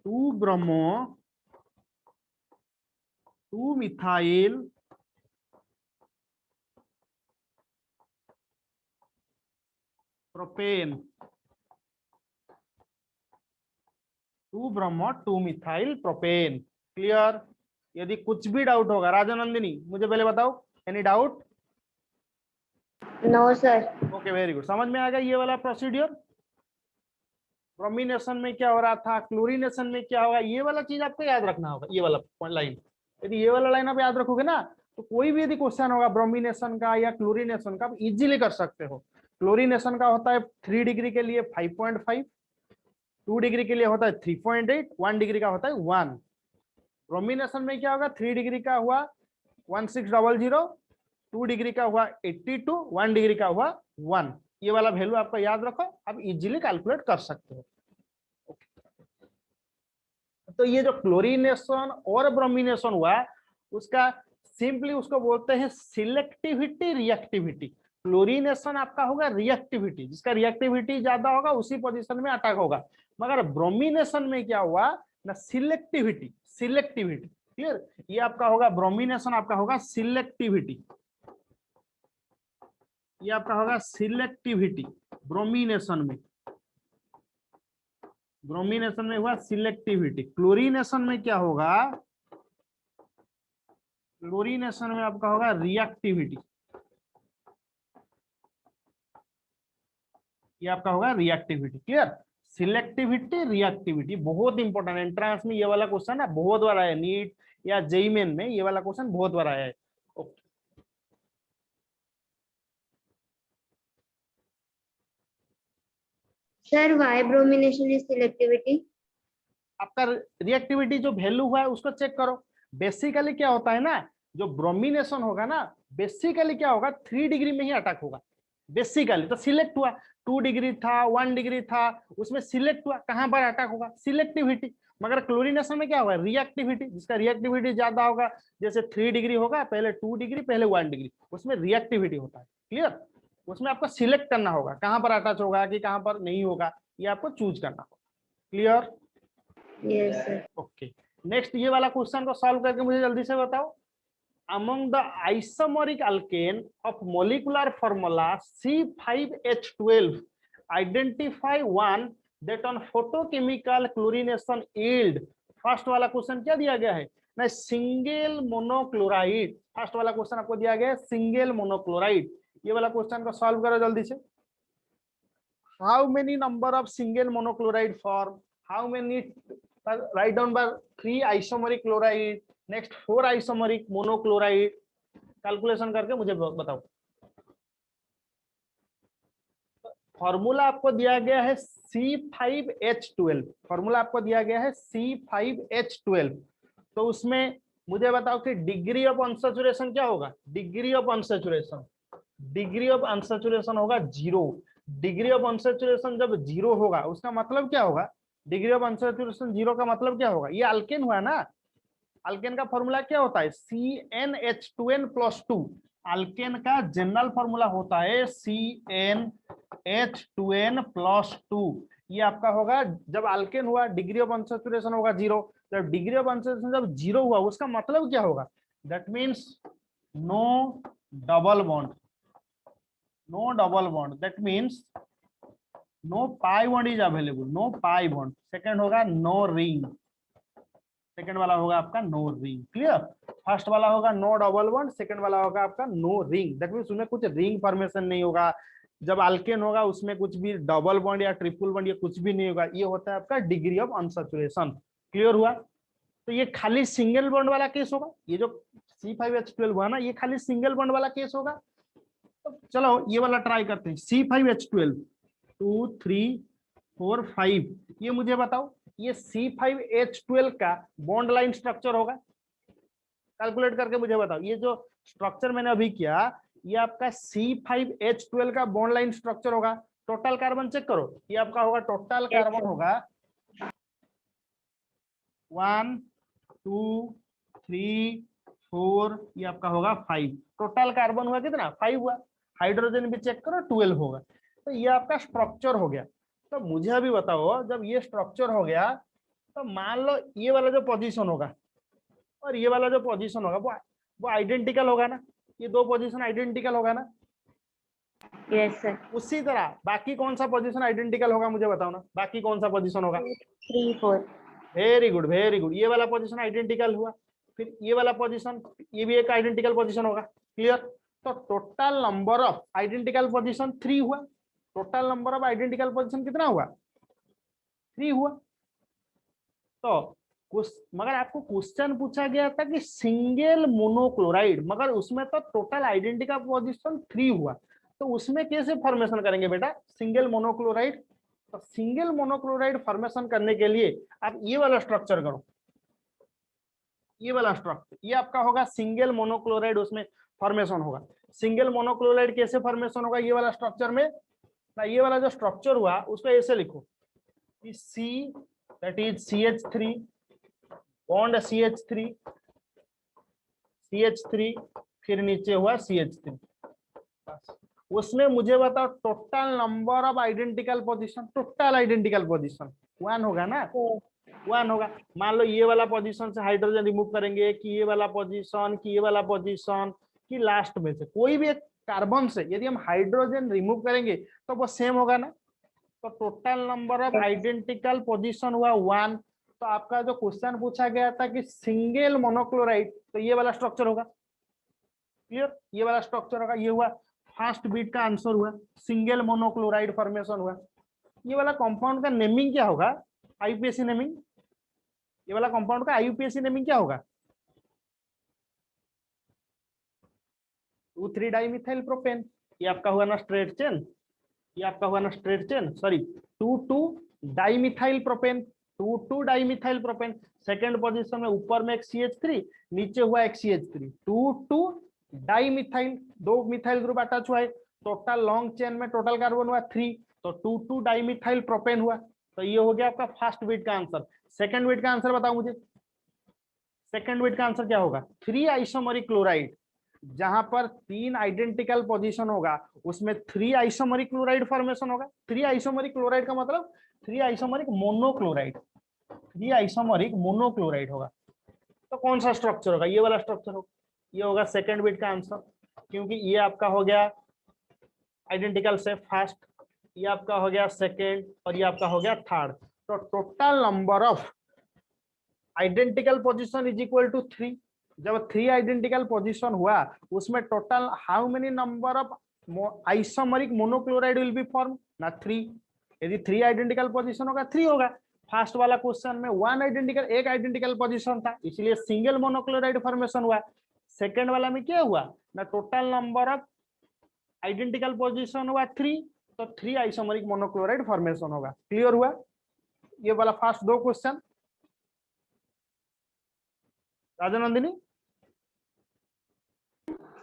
2 bromo 2 methyl propane, 2 bromo 2 methyl propane. Clear? यदि कुछ भी डाउट होगा राजनंदिनी मुझे पहले बताओ, any doubt? No sir. Okay, very good, समझ में आ गया ये वाला प्रोसीड्यूर। ब्रोमिनेशन में क्या हो रहा था, क्लोरीनेशन में क्या होगा, ये वाला चीज आपको याद रखना होगा। ये वाला लाइन, यदि ये वाला लाइन आप याद रखोगे ना, तो कोई भी यदि क्वेश्चन होगा ब्रोमिनेशन का या क्लोरीनेशन का, आप इजीली कर सकते हो। क्लोरीनेशन का होता है 3 डिग्री के लिए 5.5, 2 डिग्री के लिए होता है 3.8, 1 डिग्री का होता है 1। ब्रोमिनेशन में क्या होगा? 3 डिग्री का हुआ 1600, 2 डिग्री का हुआ 82, 1 डिग्री का हुआ 1। ये वाला वैल्यू आपको याद रखो, आप इजीली कैलकुलेट कर सकते हो। तो ये जो क्लोरीनेशन और ब्रोमिनेशन हुआ, उसका सिंपली उसको बोलते हैं सिलेक्टिविटी रिएक्टिविटी। क्लोरीनेशन आपका होगा रिएक्टिविटी, जिसका रिएक्टिविटी ज्यादा होगा उसी पोजीशन में अटैक होगा। मगर ब्रोमिनेशन में क्या हुआ ना, सिलेक्टिविटी। क्लियर? ये आपका होगा ब्रोमिनेशन, आपका होगा सिलेक्टिविटी, ये आपका होगा सिलेक्टिविटी। ब्रोमिनेशन में हुआ सिलेक्टिविटी। क्लोरीनेशन में क्या होगा? क्लोरीनेशन में आपका होगा रिएक्टिविटी, ये आपका होगा रिएक्टिविटी। क्लियर? सिलेक्टिविटी रिएक्टिविटी बहुत इंपॉर्टेंट, एंट्रेंस में ये वाला क्वेश्चन है बहुत बार आया, नीट या जेईई मेन में ये वाला क्वेश्चन बहुत बार आया है। Okay, sir why bromination is selectivity? आपका रिएक्टिविटी जो वैल्यू हुआ है उसको चेक करो। बेसिकली क्या होता है ना, जो ब्रोमिनेशन होगा ना, बेसिकली क्या होगा, 3 डिग्री में ही अटैक होगा। बेसिकली तो सिलेक्ट हुआ, 2 डिग्री था 1 डिग्री था, उसमें सिलेक्ट हुआ, कहां पर अटैक होगा? सिलेक्टिविटी। मगर क्लोरीनेशन में क्या होगा? रिएक्टिविटी, जिसका रिएक्टिविटी ज्यादा होगा, जैसे 3 डिग्री होगा पहले 2 डिग्री पहले 1 डिग्री, उसमें रिएक्टिविटी होता है। क्लियर? उसमें आपको सिलेक्ट करना होगा कहां पर अटैच होगा कि कहां पर नहीं होगा, ये आपको चूज करना होगा। Clear? Yes sir. Okay, next ये वाला क्वेश्चन को सॉल्व करके मुझे जल्दी से बताओ। Among the isomeric alkane of molecular formula C5H12 identify one that on photochemical chlorination yield. First वाला क्वेश्चन क्या दिया गया है ना, सिंगल मोनोक्लोराइड। फर्स्ट वाला क्वेश्चन आपको दिया गया है सिंगल मोनोक्लोराइड। ये वाला क्वेश्चन को सॉल्व करो जल्दी से। How many number of single monochloride form, how many, write down by 3 isomeric chloride, next 4 isomeric monochloride, calculation करके मुझे बताओ। फॉर्मूला आपको दिया गया है C5H12, फॉर्मूला आपको दिया गया है C5H12। तो उसमें मुझे बताओ कि डिग्री ऑफ अनसैचुरेशन क्या होगा? डिग्री ऑफ अनसैचुरेशन होगा 0। डिग्री ऑफ अनसैचुरेशन जब 0 होगा उसका मतलब क्या होगा? डिग्री ऑफ अनसैचुरेशन 0 का मतलब क्या होगा? ये अल्केन हुआ ना, अल्केन का फॉर्मूला क्या होता है? CnH2n+2। अल्केन का जनरल फॉर्मूला होता है CnH2n+2। ये आपका होगा जब अल्केन हुआ डिग्री ऑफ अनसैचुरेशन होगा 0। जब डिग्री ऑफ अनसैचुरेशन जब 0 हुआ उसका मतलब क्या होगा? That means no double bond, that means no pi bond is available, no pi bond. Second होगा नो रिंग, सेकंड वाला होगा आपका नो रिंग। क्लियर? फर्स्ट वाला होगा नो डबल बॉन्ड, सेकंड वाला होगा आपका नो रिंग। दैट मीन्स उसमें कुछ रिंग फॉर्मेशन नहीं होगा। जब अल्केन होगा उसमें कुछ भी डबल बॉन्ड या ट्रिपल बॉन्ड या कुछ भी नहीं होगा। ये होता है आपका डिग्री ऑफ अनसैचुरेशन। क्लियर हुआ? तो ये खाली सिंगल बॉन्ड वाला केस होगा। ये जो C5H12 हुआ ना, ये खाली सिंगल बॉन्ड वाला केस होगा। तो चलो ये वाला ट्राई करते हैं, C5H12 2 3 4 5, ये मुझे बताओ ये C5H12 का बॉन्ड लाइन स्ट्रक्चर होगा, कैलकुलेट करके मुझे बताओ। ये जो स्ट्रक्चर मैंने अभी किया ये आपका C5H12 का बॉन्ड लाइन स्ट्रक्चर होगा। टोटल कार्बन चेक करो, ये आपका होगा टोटल कार्बन होगा 1 2 3 4, ये आपका होगा 5। टोटल कार्बन हुआ कितना? 5 हुआ। हाइड्रोजन भी चेक करो 12 होगा। तो ये आपका स्ट्रक्चर हो गया। तो मुझे अभी बताओ जब ये स्ट्रक्चर हो गया तो मान लो ये वाला जो पोजीशन होगा और ये वाला जो पोजीशन होगा वो आइडेंटिकल होगा ना, ये दो पोजीशन आइडेंटिकल होगा ना। Yes sir. उसी तरह बाकी कौन सा पोजीशन आइडेंटिकल होगा मुझे बताओ ना, बाकी कौन सा पोजीशन होगा? 3 4। वेरी गुड वेरी गुड, ये वाला पोजीशन आइडेंटिकल हुआ, फिर ये वाला पोजीशन, ये भी एक आइडेंटिकल पोजीशन होगा। क्लियर? तो total number of identical position 3 हुआ। Total number of identical position कितना हुआ? 3 हुआ। तो मगर आपको क्वेश्चन पूछा गया था कि सिंगल मोनोक्लोराइड, मगर उसमें तो टोटल आइडेंटिकल पोजीशन 3 हुआ, तो उसमें कैसे फॉर्मेशन करेंगे बेटा सिंगल मोनोक्लोराइड? तो सिंगल मोनोक्लोराइड फॉर्मेशन करने के लिए आप ये वाला स्ट्रक्चर करो, ये वाला स्ट्रक्चर, ये आपका होगा सिंगल मोनोक्लोराइड, उसमें फॉर्मेशन होगा। सिंगल मोनोक्लोराइड कैसे फॉर्मेशन होगा? ये वाला स्ट्रक्चर में ना, ये वाला जो स्ट्रक्चर हुआ उसको ऐसे लिखो कि C that is CH3 bond CH3 फिर नीचे हुआ CH3। उसमें मुझे बताओ total number of identical position, total identical position 1 होगा ना, 1 होगा। मान लो ये वाला पोजीशन से हाइड्रोजन रिमूव करेंगे कि ये वाला पोजीशन कि ये वाला पोजीशन कि लास्ट में से कोई भी एक कार्बन से यदि हम हाइड्रोजन रिमूव करेंगे तो वो सेम होगा ना। तो total number of identical position हुआ 1। तो आपका जो क्वेश्चन पूछा गया था कि सिंगल मोनोक्लोराइड, तो ये वाला स्ट्रक्चर होगा। क्लियर? ये वाला स्ट्रक्चर होगा। ये हुआ फर्स्ट बीट का आंसर हुआ, सिंगल मोनोक्लोराइड फॉर्मेशन हुआ। ये वाला कंपाउंड का नेमिंग क्या होगा? IUPAC naming. ये वाला कंपाउंड का आईयूपीएसी नेमिंग क्या होगा? 2,3 डाइमिथाइल प्रोपेन। ये आपका हुआ ना स्ट्रेट चेन, ये आपका हुआ ना straight chain, sorry 2,2 dimethyl propane, 2,2 dimethyl propane. Second position में ऊपर में एक CH3, नीचे हुआ एक CH3, 2,2 डाइमिथाइल, दो मिथाइल ग्रुप अटैच हुआ है। टोटल लॉन्ग चेन में टोटल कार्बन हुआ 3, तो 2,2 डाइमिथाइल प्रोपेन हुआ। तो ये हो गया आपका फर्स्ट बिट का आंसर। सेकंड बिट का आंसर बताओ मुझे, सेकंड बिट का आंसर क्या होगा? 3 आइसोमरिक क्लोराइड। जहां पर 3 आइडेंटिकल पोजीशन होगा उसमें 3 आइसोमरिक क्लोराइड फॉर्मेशन होगा। 3 आइसोमरिक क्लोराइड का मतलब 3 आइसोमरिक मोनोक्लोराइड, 3 आइसोमरिक मोनोक्लोराइड होगा। तो कौन सा स्ट्रक्चर होगा? ये वाला स्ट्रक्चर होगा। ये होगा सेकंड बिट का आंसर, क्योंकि ये आपका हो गया आइडेंटिकल से फर्स्ट, ये आपका हो गया सेकंड और ये आपका हो गया थर्ड। तो total number of identical position is equal to 3। जब 3 आइडेंटिकल पोजीशन हुआ उसमें total how many number of isomeric monochloride will be form? ना 3। यदि 3 आइडेंटिकल पोजीशन होगा 3 होगा। फर्स्ट वाला क्वेश्चन में 1 आइडेंटिकल, एक आइडेंटिकल पोजीशन था इसलिए सिंगल मोनोक्लोराइड फॉर्मेशन हुआ। सेकंड वाला में क्या हुआ ना, total number of identical position हुआ 3, तो 3 आइसोमरिक मोनोक्लोराइड फॉर्मेशन होगा। क्लियर हुआ ये वाला फर्स्ट दो क्वेश्चन? राजनंदिनी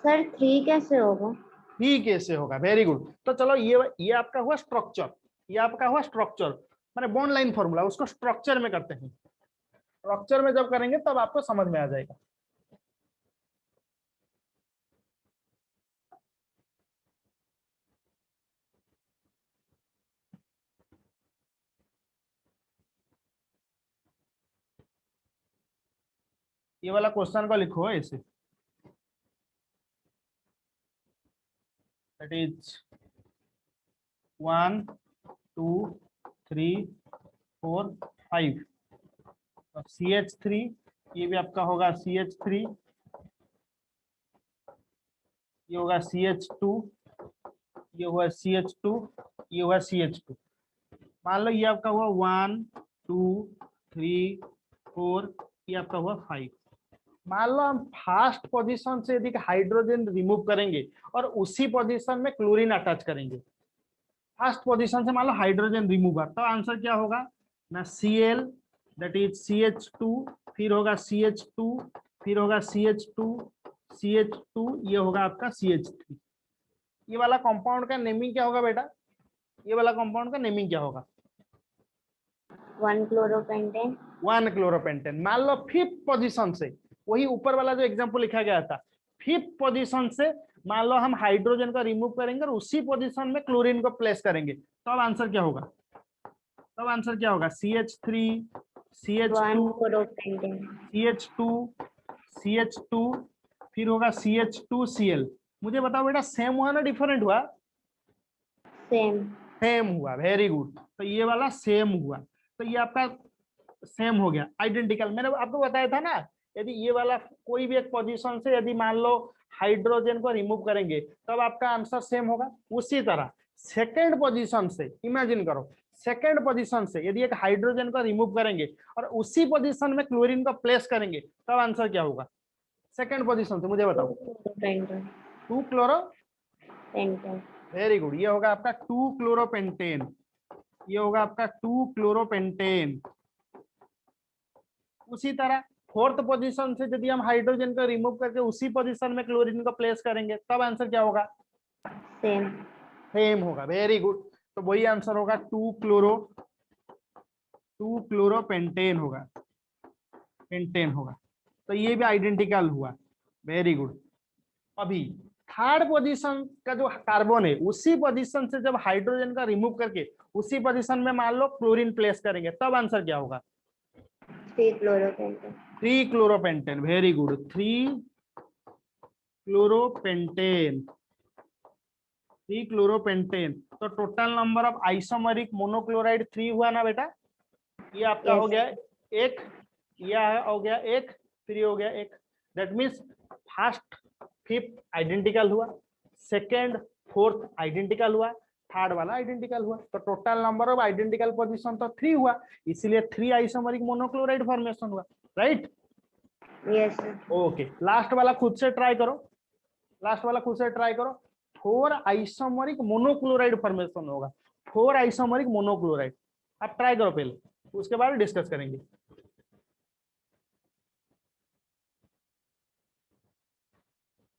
सर 3 कैसे होगा? ठीक कैसे होगा? Very good. तो चलो ये आपका हुआ स्ट्रक्चर, ये आपका हुआ स्ट्रक्चर माने बॉन्ड लाइन फॉर्मूला, उसको स्ट्रक्चर में करते हैं। स्ट्रक्चर में जब करेंगे तब आपको समझ में आ जाएगा। ये वाला क्वेश्चन को लिखो ऐसे, दैट इज 1 2 3 4 5। CH3, ये भी आपका होगा CH3, ये होगा CH2, ये हुआ CH2, ये हुआ CH2। मान लो ये आपका हुआ 1 2 3 4, ये आपका हुआ 5। मान लो हम फर्स्ट पोजीशन से यदि हाइड्रोजन रिमूव करेंगे और उसी पोजीशन में क्लोरीन अटैच करेंगे, फर्स्ट पोजीशन से मान लो हाइड्रोजन रिमूव है, तो आंसर क्या होगा ना, Cl दैट इज CH2, फिर होगा CH2, फिर होगा CH2, CH2, ये होगा आपका CH3। ये वाला कंपाउंड का नेमिंग क्या होगा बेटा, ये वाला कंपाउंड का नेमिंग क्या होगा, 1-chloropentan। 1-chloropentan। मान लो फिफ्थ पोजीशन से, वही ऊपर वाला जो एग्जांपल लिखा गया था, फिफ्थ पोजीशन से मान लो हम हाइड्रोजन को रिमूव करेंगे और उसी पोजीशन में क्लोरीन को प्लेस करेंगे, तो अब आंसर क्या होगा, तब आंसर क्या होगा, CH3, CH2, 1-chloropentan। CH2, CH2, फिर होगा CH2Cl। मुझे बताओ बेटा सेम हुआ ना डिफरेंट हुआ, सेम। सेम हुआ, वेरी गुड। तो ये वाला सेम हुआ, तो ये आपका सेम हो गया, आइडेंटिकल। मैंने आपको बताया था ना, यदि ये वाला कोई भी एक पोजीशन से यदि मान लो हाइड्रोजन को रिमूव करेंगे तब आपका आंसर सेम होगा। उसी तरह सेकेंड पोजीशन से, इमेजिन करो सेकेंड पोजीशन से यदि एक हाइड्रोजन को रिमूव करेंगे और उसी पोजीशन में क्लोरीन को प्लेस करेंगे तब आंसर क्या होगा, सेकेंड पोजीशन से मुझे बताओ। 2-chloropentan। 2-क्लोरो, वेरी गुड, ये होगा आपका 2-क्लोरोपेंटेन, ये होगा आपका 2-क्लोरोपेंटेन। उसी तरह फोर्थ पोजीशन से यदि हम हाइड्रोजन को रिमूव करके उसी पोजीशन में क्लोरीन को प्लेस करेंगे तब आंसर क्या होगा, सेम। सेम होगा, वेरी गुड। तो वही आंसर होगा 2-क्लोरोपेंटेन होगा, पेंटेन होगा। तो ये भी आइडेंटिकल हुआ, वेरी गुड। अभी थर्ड पोजीशन का जो कार्बन है उसी पोजीशन से जब हाइड्रोजन का रिमूव करके उसी पोजीशन में मान लो क्लोरीन प्लेस करेंगे तब आंसर क्या होगा, 3-chloropentan। Three chloropentane, very good, three chloropentane, three chloropentane. तो total number of isomeric monochloride 3 हुआ ना बेटा, ये आपका हो गया एक, यह हो गया एक, फिर ये हो गया एक। That means first fifth identical हुआ, सेकेंड फोर्थ आइडेंटिकल हुआ, थर्ड वाला आइडेंटिकल हुआ। तो total number of identical position तो 3 हुआ, इसीलिए 3 आइसोमरिक मोनोक्लोराइड फॉर्मेशन हुआ, right. Yes sir. Okay, last वाला खुद से ट्राई करो, लास्ट वाला खुद से ट्राई करो। 4 आइसोमरिक मोनोक्लोराइड फॉर्मेशन होगा, 4 आइसोमरिक मोनोक्लोराइड। आप ट्राई करो पहले, उसके बाद डिस्कस करेंगे।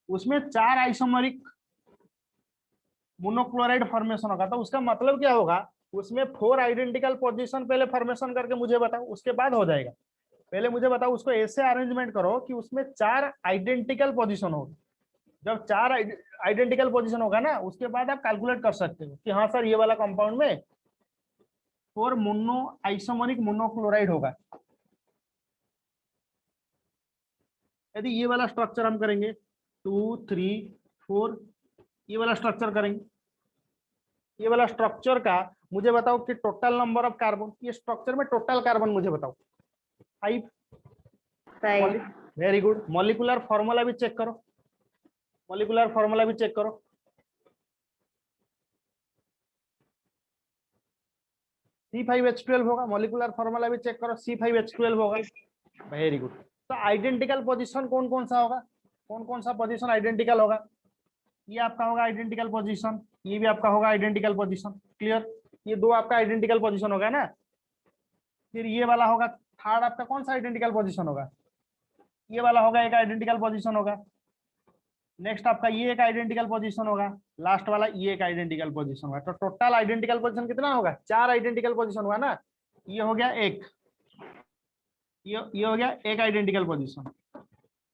उसमें 4 आइसोमरिक मोनोक्लोराइड फॉर्मेशन होगा, तो उसका मतलब क्या होगा, उसमें 4 आइडेंटिकल पोजीशन पहले फॉर्मेशन करके मुझे बताओ, उसके बाद हो जाएगा। पहले मुझे बताओ उसको ऐसे अरेंजमेंट करो कि उसमें 4 आइडेंटिकल पोजीशन हो। जब 4 आइडेंटिकल पोजीशन होगा ना, उसके बाद आप कैलकुलेट कर सकते हो कि हाँ सर ये वाला कंपाउंड में 4 मोनो आइसोमरिक मोनोक्लोराइड होगा। यदि ये वाला स्ट्रक्चर हम करेंगे 2 3 4, ये वाला स्ट्रक्चर करेंगे, ये वाला स्ट्रक्चर का मुझे बताओ कि टोटल नंबर ऑफ कार्बन, ये स्ट्रक्चर में टोटल कार्बन मुझे बताओ 5। 5। Very good. मॉलिक्यूलर फॉर्मूला भी चेक करो, मॉलिक्यूलर फॉर्मूला भी चेक करो। C5H12 होगा, मॉलिक्यूलर फॉर्मूला भी चेक करो, C5H12 होगा, वेरी गुड। तो आइडेंटिकल पोजीशन कौन कौन सा होगा, कौन कौन सा पोजीशन आइडेंटिकल होगा, ये आपका होगा आइडेंटिकल पोजीशन, ये भी आपका होगा आइडेंटिकल पोजीशन, क्लियर। ये दो आपका आइडेंटिकल पोजीशन होगा ना। फिर ये वाला होगा थर्ड आपका कौन सा आइडेंटिकल पोजीशन होगा, ये वाला होगा एक आइडेंटिकल पोजीशन होगा। नेक्स्ट आपका ये एक आइडेंटिकल पोजीशन होगा, लास्ट वाला ये एक आइडेंटिकल पोजीशन होगा। तो टोटल आइडेंटिकल पोजीशन कितना होगा, 4 आइडेंटिकल पोजीशन हुआ ना। ये हो गया एक, ये हो गया एक आइडेंटिकल पोजीशन,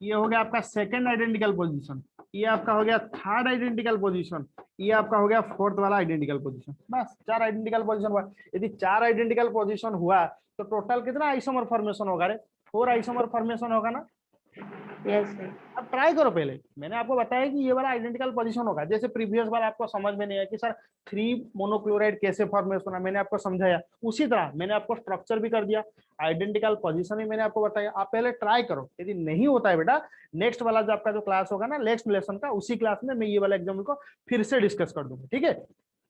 ये हो गया आपका सेकंड आइडेंटिकल पोजीशन, ये आपका हो गया थर्ड आइडेंटिकल पोजीशन, ये आपका हो गया फोर्थ वाला आइडेंटिकल पोजीशन। बस 4 आइडेंटिकल पोजीशन हुआ। यदि 4 आइडेंटिकल पोजीशन हुआ तो टोटल कितना आइसोमर फॉर्मेशन होगा रे, 4 आइसोमर फॉर्मेशन होगा ना। Yes sir. अब ट्राई करो, पहले मैंने आपको बताया कि ये वाला आइडेंटिकल पोजीशन होगा। जैसे प्रीवियस बार आपको समझ में नहीं आया कि सर 3 मोनोक्लोराइड कैसे फॉर्मेशन है, मैंने आपको समझाया, उसी तरह मैंने आपको स्ट्रक्चर भी कर दिया, आइडेंटिकल पोजीशन भी मैंने आपको बताया। आप पहले ट्राई करो, यदि नहीं होता है बेटा, नेक्स्ट वाला जो आपका जो क्लास होगा ना, नेक्स्ट लेसन का, उसी क्लास में मैं ये वाला एग्जाम्पल को फिर से डिस्कस कर दूंगा, ठीक है।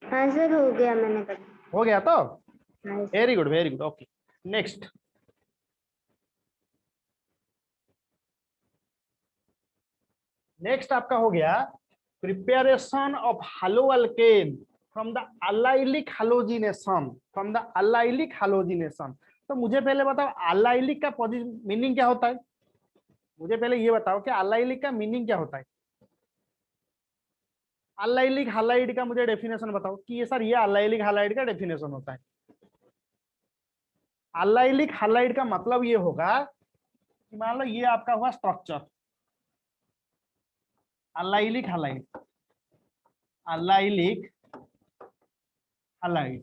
हाँ सर, हो गया, मैंने कर हो गया तो हाँ sir. Very good, very good. Okay, next next आपका हो गया preparation of hello alkane from the allylic halogenation, from the allylic halogenation. तो मुझे पहले बताओ अलाइलिक का मीनिंग क्या होता है, मुझे पहले ये बताओ कि अलाइलिक का मीनिंग क्या होता है। अलाइलिक हैलाइड का मुझे डेफिनेशन बताओ कि ये सर ये अलाइलिक हैलाइड का डेफिनेशन होता है। अलाइलिक हैलाइड का मतलब ये होगा कि मान लो ये आपका हुआ structure allylic halide, allylic halide.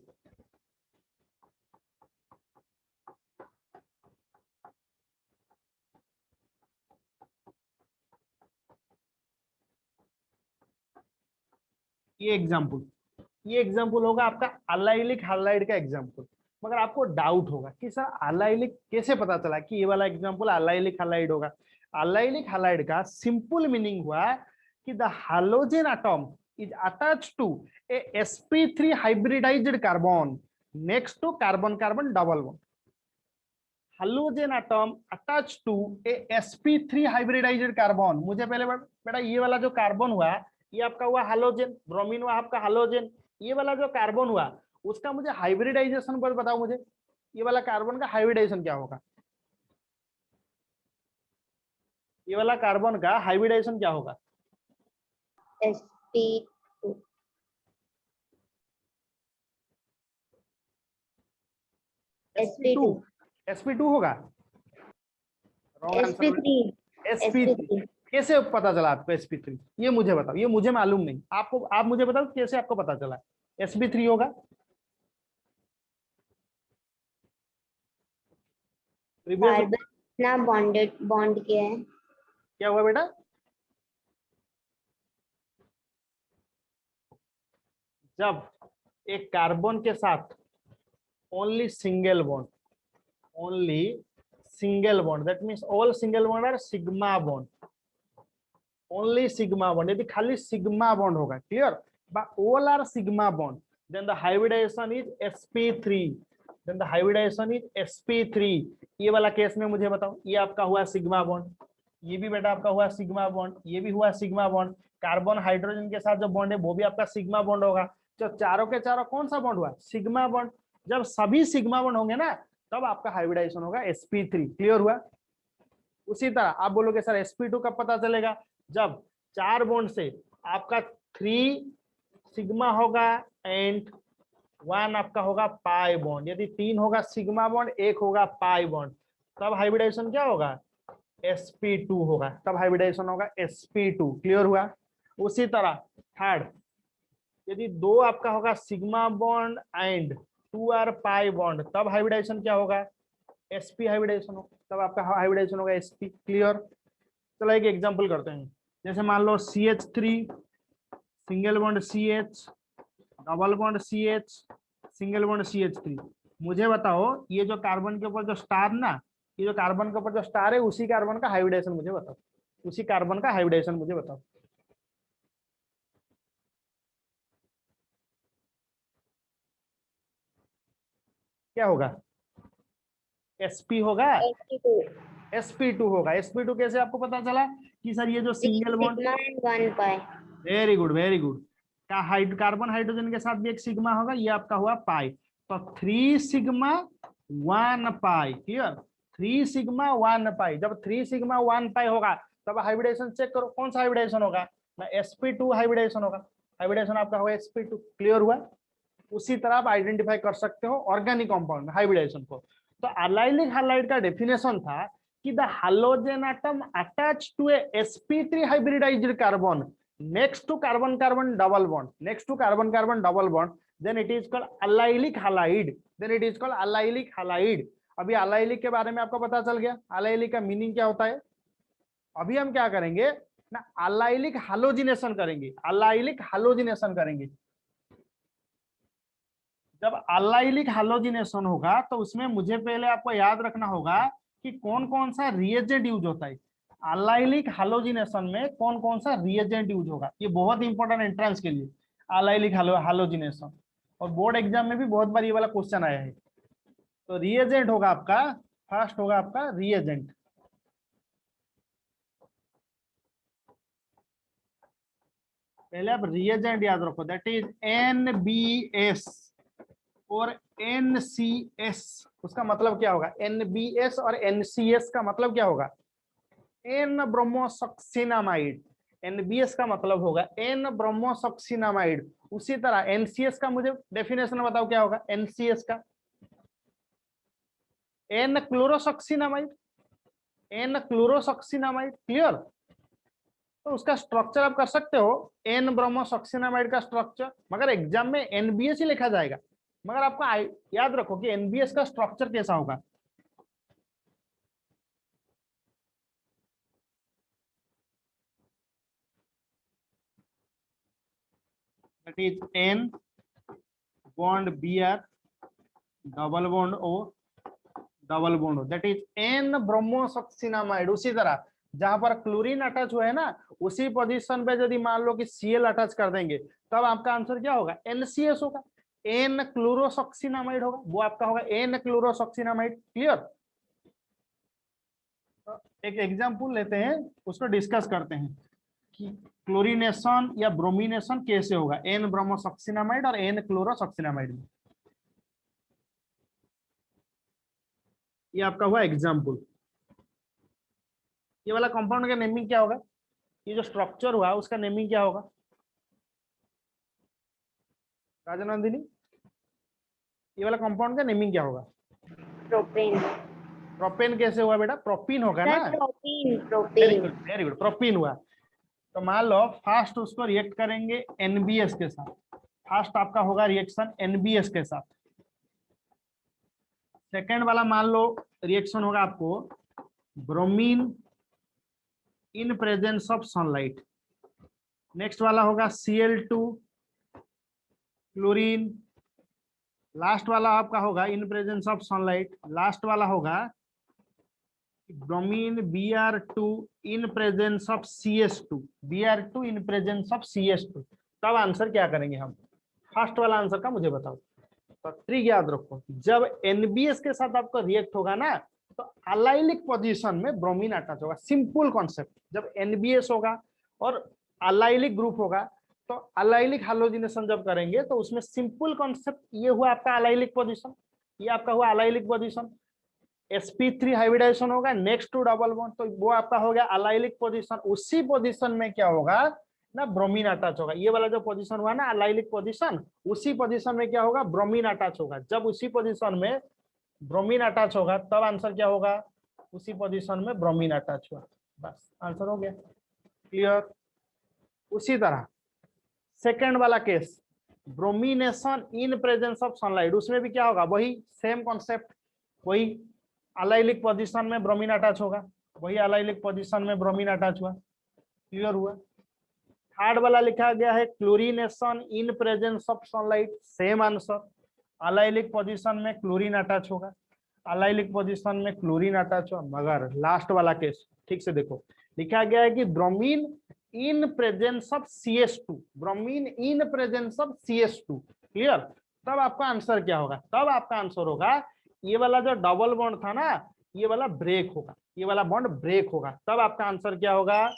ये एग्जाम्पल होगा आपका अलाइलिक हैलाइड का एग्जाम्पल। मगर आपको डाउट होगा कि सर अलाइलिक कैसे पता चला कि ये वाला एग्जाम्पल अलाइलिक हैलाइड होगा। अलाइलिक हैलाइड का सिंपल मीनिंग हुआ कि the halogen atom is attached to a sp3 hybridized carbon next to carbon carbon double bond. Halogen atom attached to a sp3 hybridized carbon। मुझे पहले बेटा ये वाला जो कार्बन हुआ ये आपका हुआ हैलोजन, ब्रोमीन हुआ आपका हैलोजन। ये वाला जो कार्बन हुआ उसका मुझे हाइब्रिडाइजेशन पर बताओ, मुझे ये वाला कार्बन का हाइब्रिडाइजेशन क्या होगा, ये वाला कार्बन का हाइब्रिडाइजेशन क्या होगा। sp2 sp2 होगा। sp3 sp3 कैसे पता चला आपको sp3, ये मुझे बताओ, ये मुझे मालूम नहीं, आपको आप मुझे बताओ कैसे आपको पता चला sp3 होगा। कार्बन ना बॉन्ड किया है। क्या हुआ बेटा, जब एक कार्बन के साथ only single bond, only single bond, that means all single bond are sigma bond, only sigma bond, यदि खाली सिग्मा बॉन्ड होगा, clear, all are sigma bond, then the hybridization is sp3, then the hybridization is sp3। ये वाला case में मुझे बताओ, ये आपका हुआ सिग्मा बॉन्ड, ये भी बेटा आपका हुआ सिग्मा बॉन्ड, ये भी हुआ सिग्मा बॉन्ड, कार्बन हाइड्रोजन के साथ जो बॉन्ड है वो भी आपका सिग्मा बॉन्ड होगा। तो चारों के चारों कौन सा बॉन्ड हुआ, सिग्मा बॉन्ड। जब सभी सिग्मा बॉन्ड होंगे ना तब आपका हाइब्रिडाइजेशन होगा sp3, क्लियर हुआ। उसी तरह आप बोलोगे सर sp2 कब पता चलेगा, जब चार बॉन्ड से आपका 3 सिग्मा होगा एंड 1 आपका होगा पाई बॉन्ड, यदि 3 होगा सिग्मा बॉन्ड 1 होगा पाई बॉन्ड, तब हाइब्रिडाइजेशन क्या होगा, sp2 होगा, तब हाइब्रिडाइजेशन होगा sp2, क्लियर हुआ। उसी तरह थर्ड, यदि 2 आपका होगा sigma bond and 2 are pi bond, तब हाइब्रिडाइजेशन क्या होगा, sp हाइब्रिडाइजेशन होगा, तब आपका हाइब्रिडाइजेशन होगा sp, क्लियर। चलो एक एग्जांपल करते हैं, जैसे मान लो CH3 single bond CH, double bond CH, single bond CH3। मुझे बताओ ये जो कार्बन के ऊपर जो स्टार ना, ये जो कार्बन के ऊपर जो स्टार है उसी कार्बन का हाइब्रिडाइजेशन मुझे बताओ, उसी कार्बन का हाइब्रिडाइजेशन मुझे बताओ। क्या होगा, sp होगा, sp2 होगा। sp2 कैसे आपको पता चला कि सर ये जो single bond, sigma and 1 pi. Very good very good, का कार्बन हाइड्रोजन के साथ भी एक सिग्मा होगा, ये आपका हुआ पाई, तो 3 सिग्मा 1 पाई, क्लियर, 3 सिग्मा 1 पाई। जब 3 सिग्मा 1 पाई होगा तब हाइब्रिडेशन चेक करो कौन सा हाइब्रिडेशन होगा ना, sp2 हाइब्रिडेशन होगा, हाइब्रिडेशन आपका होगा sp2, क्लियर हुआ। उसी तरह आप आइडेंटिफाई कर सकते हो ऑर्गेनिक कंपाउंड हाइब्रिडेशन को। तो अलाइलिक हैलाइड का डेफिनेशन था कि the halogen atom attached to a sp3 hybridized carbon next to carbon carbon double bond, next to carbon carbon double bond, then it is called allylic halide, then it is called allylic halide। अभी allylic के बारे में आपको पता चल गया, allylic का meaning क्या होता है। अभी हम क्या करेंगे ना, allylic halogenation करेंगे, allylic halogenation करेंगे। जब allylic halogenation होगा तो उसमें मुझे पहले आपको याद रखना होगा कि कौन कौन सा रिएजेंट यूज होता है। अलाइलिक हैलोजिनेशन में कौन कौन सा रिएजेंट यूज होगा, ये बहुत इंपॉर्टेंट एंट्रेंस के लिए, अलाइलिक हैलोजिनेशन, और बोर्ड एग्जाम में भी बहुत बार ये वाला क्वेश्चन आया है। तो रिएजेंट होगा आपका, फर्स्ट होगा आपका रिएजेंट, पहले आप रिएजेंट याद रखो, दैट इज NBS और NCS। उसका मतलब क्या होगा? NBS और NCS का मतलब क्या होगा? N bromosuccinimide. NBS का मतलब होगा एन ब्रोमोसक्सिनामाइड। उसी तरह NCS का मुझे डेफिनेशन बताओ क्या होगा? NCS का एन क्लोरोसक्सिनामाइड, एन क्लोरोसक्सिनामाइड। क्लियर? तो उसका स्ट्रक्चर आप कर सकते हो एन ब्रोमोसक्सिनामाइड का स्ट्रक्चर, मगर एग्जाम में NBS ही लिखा जाएगा। मगर आपको याद रखो कि NBS का स्ट्रक्चर कैसा होगा। That is N bond Br double bond O double bond, that is an bromosuccinimide. उसी तरह जहां पर क्लोरीन अटैच हुआ है ना, उसी पोजीशन पे यदि मान लो कि Cl अटैच कर देंगे, तब आपका आंसर क्या होगा? NCS होगा, एन क्लोरोसक्सिनामाइड होगा, वो आपका होगा एन क्लोरोसक्सिनामाइड। क्लियर? एक एग्जाम्पल लेते हैं, उसको डिस्कस करते हैं कि क्लोरीनेशन या ब्रोमिनेशन कैसे होगा एन ब्रोमोसक्सिनामाइड और एन क्लोरोसक्सिनामाइड में। ये आपका हुआ एग्जाम्पल। ये वाला कंपाउंड का नेमिंग क्या होगा? ये जो स्ट्रक्चर हुआ उसका नेमिंग क्या होगा राजनंदिनी? ये वाला कंपाउंड का नेमिंग क्या होगा? प्रोपेन। प्रोपेन कैसे हुआ बेटा? प्रोपीन होगा ना। Sir propene, very propane. Good very good, propene हुआ। तो मान लो फास्ट उसको रिएक्ट करेंगे NBS के साथ। फास्ट आपका होगा रिएक्शन NBS के साथ। सेकेंड वाला मान लो रिएक्शन होगा आपको bromine in presence of sunlight. Next वाला होगा Cl2 क्लोरीन। लास्ट वाला आपका होगा in presence of sunlight. Last वाला होगा bromine Br2 in presence of CS2, Br2 in presence of CS2। तब आंसर क्या करेंगे हम? फर्स्ट वाला आंसर का मुझे बताओ। तो ट्रिक याद रखो, जब NBS के साथ आपका रिएक्ट होगा ना, तो अलाइलिक पोजीशन में ब्रोमीन अटैच होगा। सिंपल कॉन्सेप्ट, जब NBS होगा और अलाइलिक ग्रुप होगा, तो अलाइलिक हाइड्रोजनेशन जब करेंगे तो उसमें सिंपल कॉन्सेप्ट ये हुआ आपका अलाइलिक पोजीशन, ये आपका हुआ अलाइलिक पोजीशन। sp3 हाइब्रिडाइजेशन होगा नेक्स्ट टू डबल बॉन्ड, तो वो आपका हो गया अलाइलिक पोजीशन। उसी पोजीशन में क्या होगा ना, ब्रोमीन अटैच होगा। ये वाला जो पोजीशन हुआ ना अलाइलिक पोजीशन, उसी पोजीशन में क्या होगा? ब्रोमीन अटैच होगा। जब उसी पोजीशन में ब्रोमीन अटैच होगा, तब आंसर क्या होगा? उसी पोजीशन में ब्रोमीन अटैच हुआ, बस आंसर हो गया। क्लियर? उसी तरह सेकेंड वाला case, bromination in presence of sunlight, उसमें भी क्या होगा? वही सेम कॉन्सेप्ट, वही अलाइलिक पोजीशन में ब्रोमीन अटैच होगा, वही अलाइलिक पोजीशन में ब्रोमीन अटैच हुआ। क्लियर हुआ? थर्ड वाला लिखा गया है chlorination in presence of sunlight, same answer. Allylic position में क्लोरीन अटैच होगा, अलाइलिक पोजीशन में क्लोरीन अटैच हुआ। मगर लास्ट वाला केस ठीक से देखो, लिखा गया है कि bromine in presence of CS2, bromine in presence of CS2। Clear? तब आपका आंसर क्या होगा? तब आपका आंसर होगा ये वाला जो डबल बॉन्ड था ना, ये वाला ब्रेक होगा, ये वाला बॉन्ड ब्रेक होगा। तब आपका आंसर क्या होगा?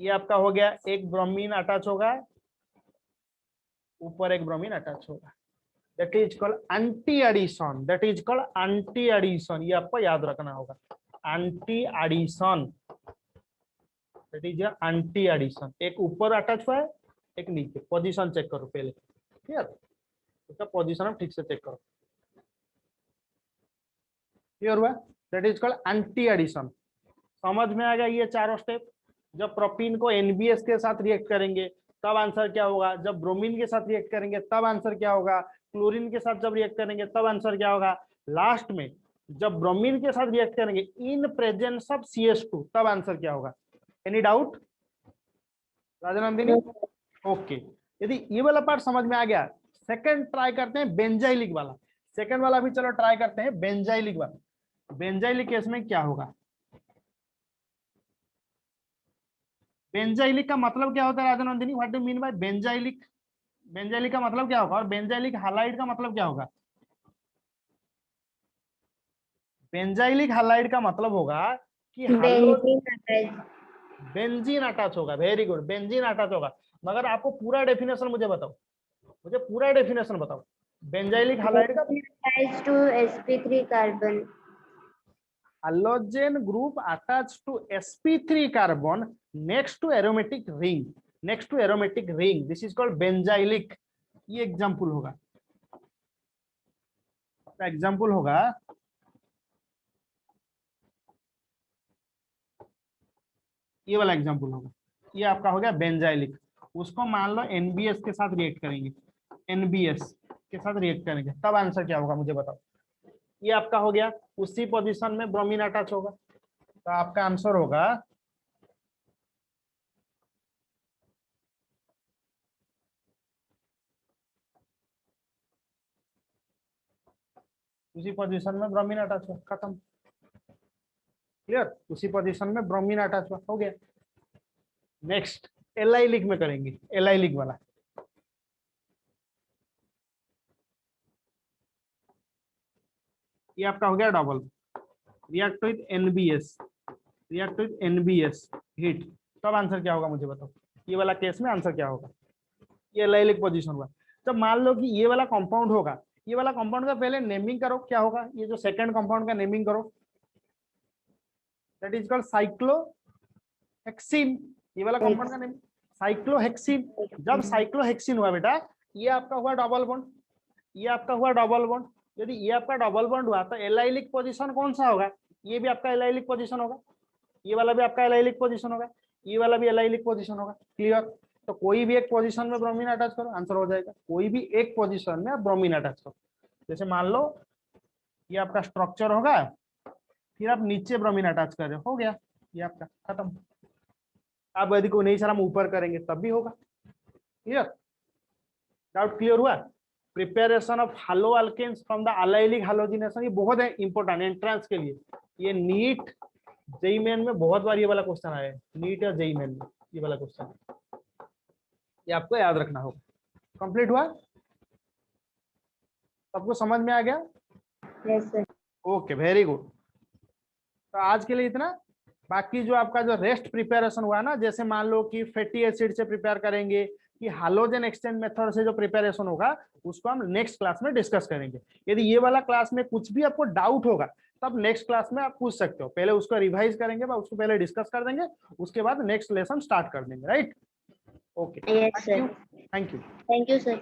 ये आपका हो गया एक ब्रोमीन अटैच होगा, ऊपर एक ब्रोमीन अटैच होगा, that is called anti addition, that is called anti addition. ये आपको याद रखना होगा, anti addition, that is anti addition. एक ऊपर अटैच हुआ है, एक नीचे। पोजीशन चेक करो पहले। क्लियर? उसका पोजीशन आप ठीक से चेक करो। क्लियर हुआ? That is called anti addition. समझ में आ गया ये चारों स्टेप? जब प्रोपीन को NBS के साथ रिएक्ट करेंगे तब आंसर क्या होगा, जब ब्रोमीन के साथ रिएक्ट करेंगे तब आंसर क्या होगा, क्लोरीन के साथ जब रिएक्ट करेंगे तब आंसर क्या होगा, लास्ट में जब ब्रोमीन के साथ रिएक्ट करेंगे इन प्रेजेंस ऑफ CS2 तब आंसर क्या होगा। Any doubt Rajnandini? ओके, यदि ये वाला पार्ट समझ में आ गया, सेकंड ट्राई करते हैं बेंजाइलिक वाला। सेकंड वाला भी चलो ट्राई करते हैं, बेंजाइलिक वाला। बेंजाइलिक केस में क्या होगा? बेंजाइलिक का मतलब क्या होता है Rajnandini? What do mean by benzylic? Benzylic का मतलब क्या होगा और बेंजाइलिक हालाइड का मतलब क्या होगा? बेंजाइलिक हालाइड का मतलब होगा कि बेंजीन अटैच। बेंजीन अटैच होगा, वेरी गुड, बेंजीन अटैच होगा। मगर आपको पूरा डेफिनेशन मुझे बताओ, मुझे पूरा डेफिनेशन बताओ बेंजाइलिक हैलाइड का। Attached to sp3 carbon. halogen group attached to sp3 carbon next to aromatic ring, next to aromatic ring, this is called benzylic। ये एग्जांपल होगा, एग्जांपल होगा ये वाला एग्जांपल होगा, ये आपका हो गया बेंजाइलिक। उसको मान लो एनबीएस के साथ रिएक्ट करेंगे, एनबीएस के साथ रिएक्ट करेंगे, तब आंसर क्या होगा मुझे बताओ। ये आपका हो गया, उसी पोजीशन में ब्रोमीन अटैच होगा, तो आपका आंसर होगा उसी पोजीशन में ब्रोमीन अटैच हुआ, खत्म, क्लियर, उसी पोजीशन में ब्रोमीन अटैच हुआ, हो गया। नेक्स्ट एलाइलिक में करेंगे, एलाइलिक वाला। ये आपका हो गया double, react with NBS, react with NBS heat, तब आंसर क्या होगा मुझे बताओ। ये वाला केस में आंसर क्या होगा, ये एलाइलिक पोजीशन होगा। जब मान लो कि ये वाला कंपाउंड होगा, ये वाला कंपाउंड का पहले नेमिंग करो, क्या होगा, ये जो सेकंड कंपाउंड का नेमिंग करो, दैट इज कॉल्ड साइक्लोहेक्सिन। ये वाला कंपाउंड का नेम साइक्लोहेक्सिन। जब साइक्लोहेक्सिन हुआ बेटा, ये आपका हुआ डबल बॉन्ड, ये आपका हुआ डबल बॉन्ड। यदि ये आपका डबल बॉन्ड हुआ तो एलाइलिक पोजीशन कौन सा होगा, ये भी आपका एलाइलिक पोजीशन होगा, ये वाला भी आपका एलाइलिक पोजीशन होगा, ये वाला भी एलाइलिक पोजीशन होगा, क्लियर। तो कोई भी एक पोजीशन में ब्रोमीन अटैच करो, आंसर हो जाएगा। कोई भी एक पोजीशन में आप ब्रोमीन अटैच करो, जैसे मान लो ये आपका स्ट्रक्चर होगा, फिर आप नीचे ब्रोमीन अटैच कर रहे हो गया, ये आपका खत्म। आप यदि को नहीं सर हम ऊपर करेंगे तब भी होगा, क्लियर, डाउट क्लियर हुआ। Preparation of halo alkanes from the allylic halogenation, ये बहुत है इंपॉर्टेंट एंट्रेंस के लिए। ये नीट जेई मेन में बहुत बार ये वाला क्वेश्चन आया है, नीट या जेई मेन में ये वाला क्वेश्चन, ये आपको याद रखना होगा। कंप्लीट हुआ, सबको समझ में आ गया? Yes sir. Okay, very good. तो आज के लिए इतना। बाकी जो आपका जो रेस्ट प्रिपरेशन हुआ ना, जैसे मान लो कि फैटी एसिड से प्रिपेयर करेंगे कि हैलोजन एक्सचेंज मेथड से जो प्रिपरेशन होगा, उसको हम नेक्स्ट क्लास में डिस्कस करेंगे। यदि ये वाला क्लास में कुछ भी आपको डाउट होगा, तब नेक्स्ट क्लास में आप पूछ सकते हो। पहले उसको रिवाइज करेंगे, उसको पहले डिस्कस कर देंगे, उसके बाद नेक्स्ट लेसन स्टार्ट कर देंगे, right? Okay, yes sir. Thank you. Thank you sir.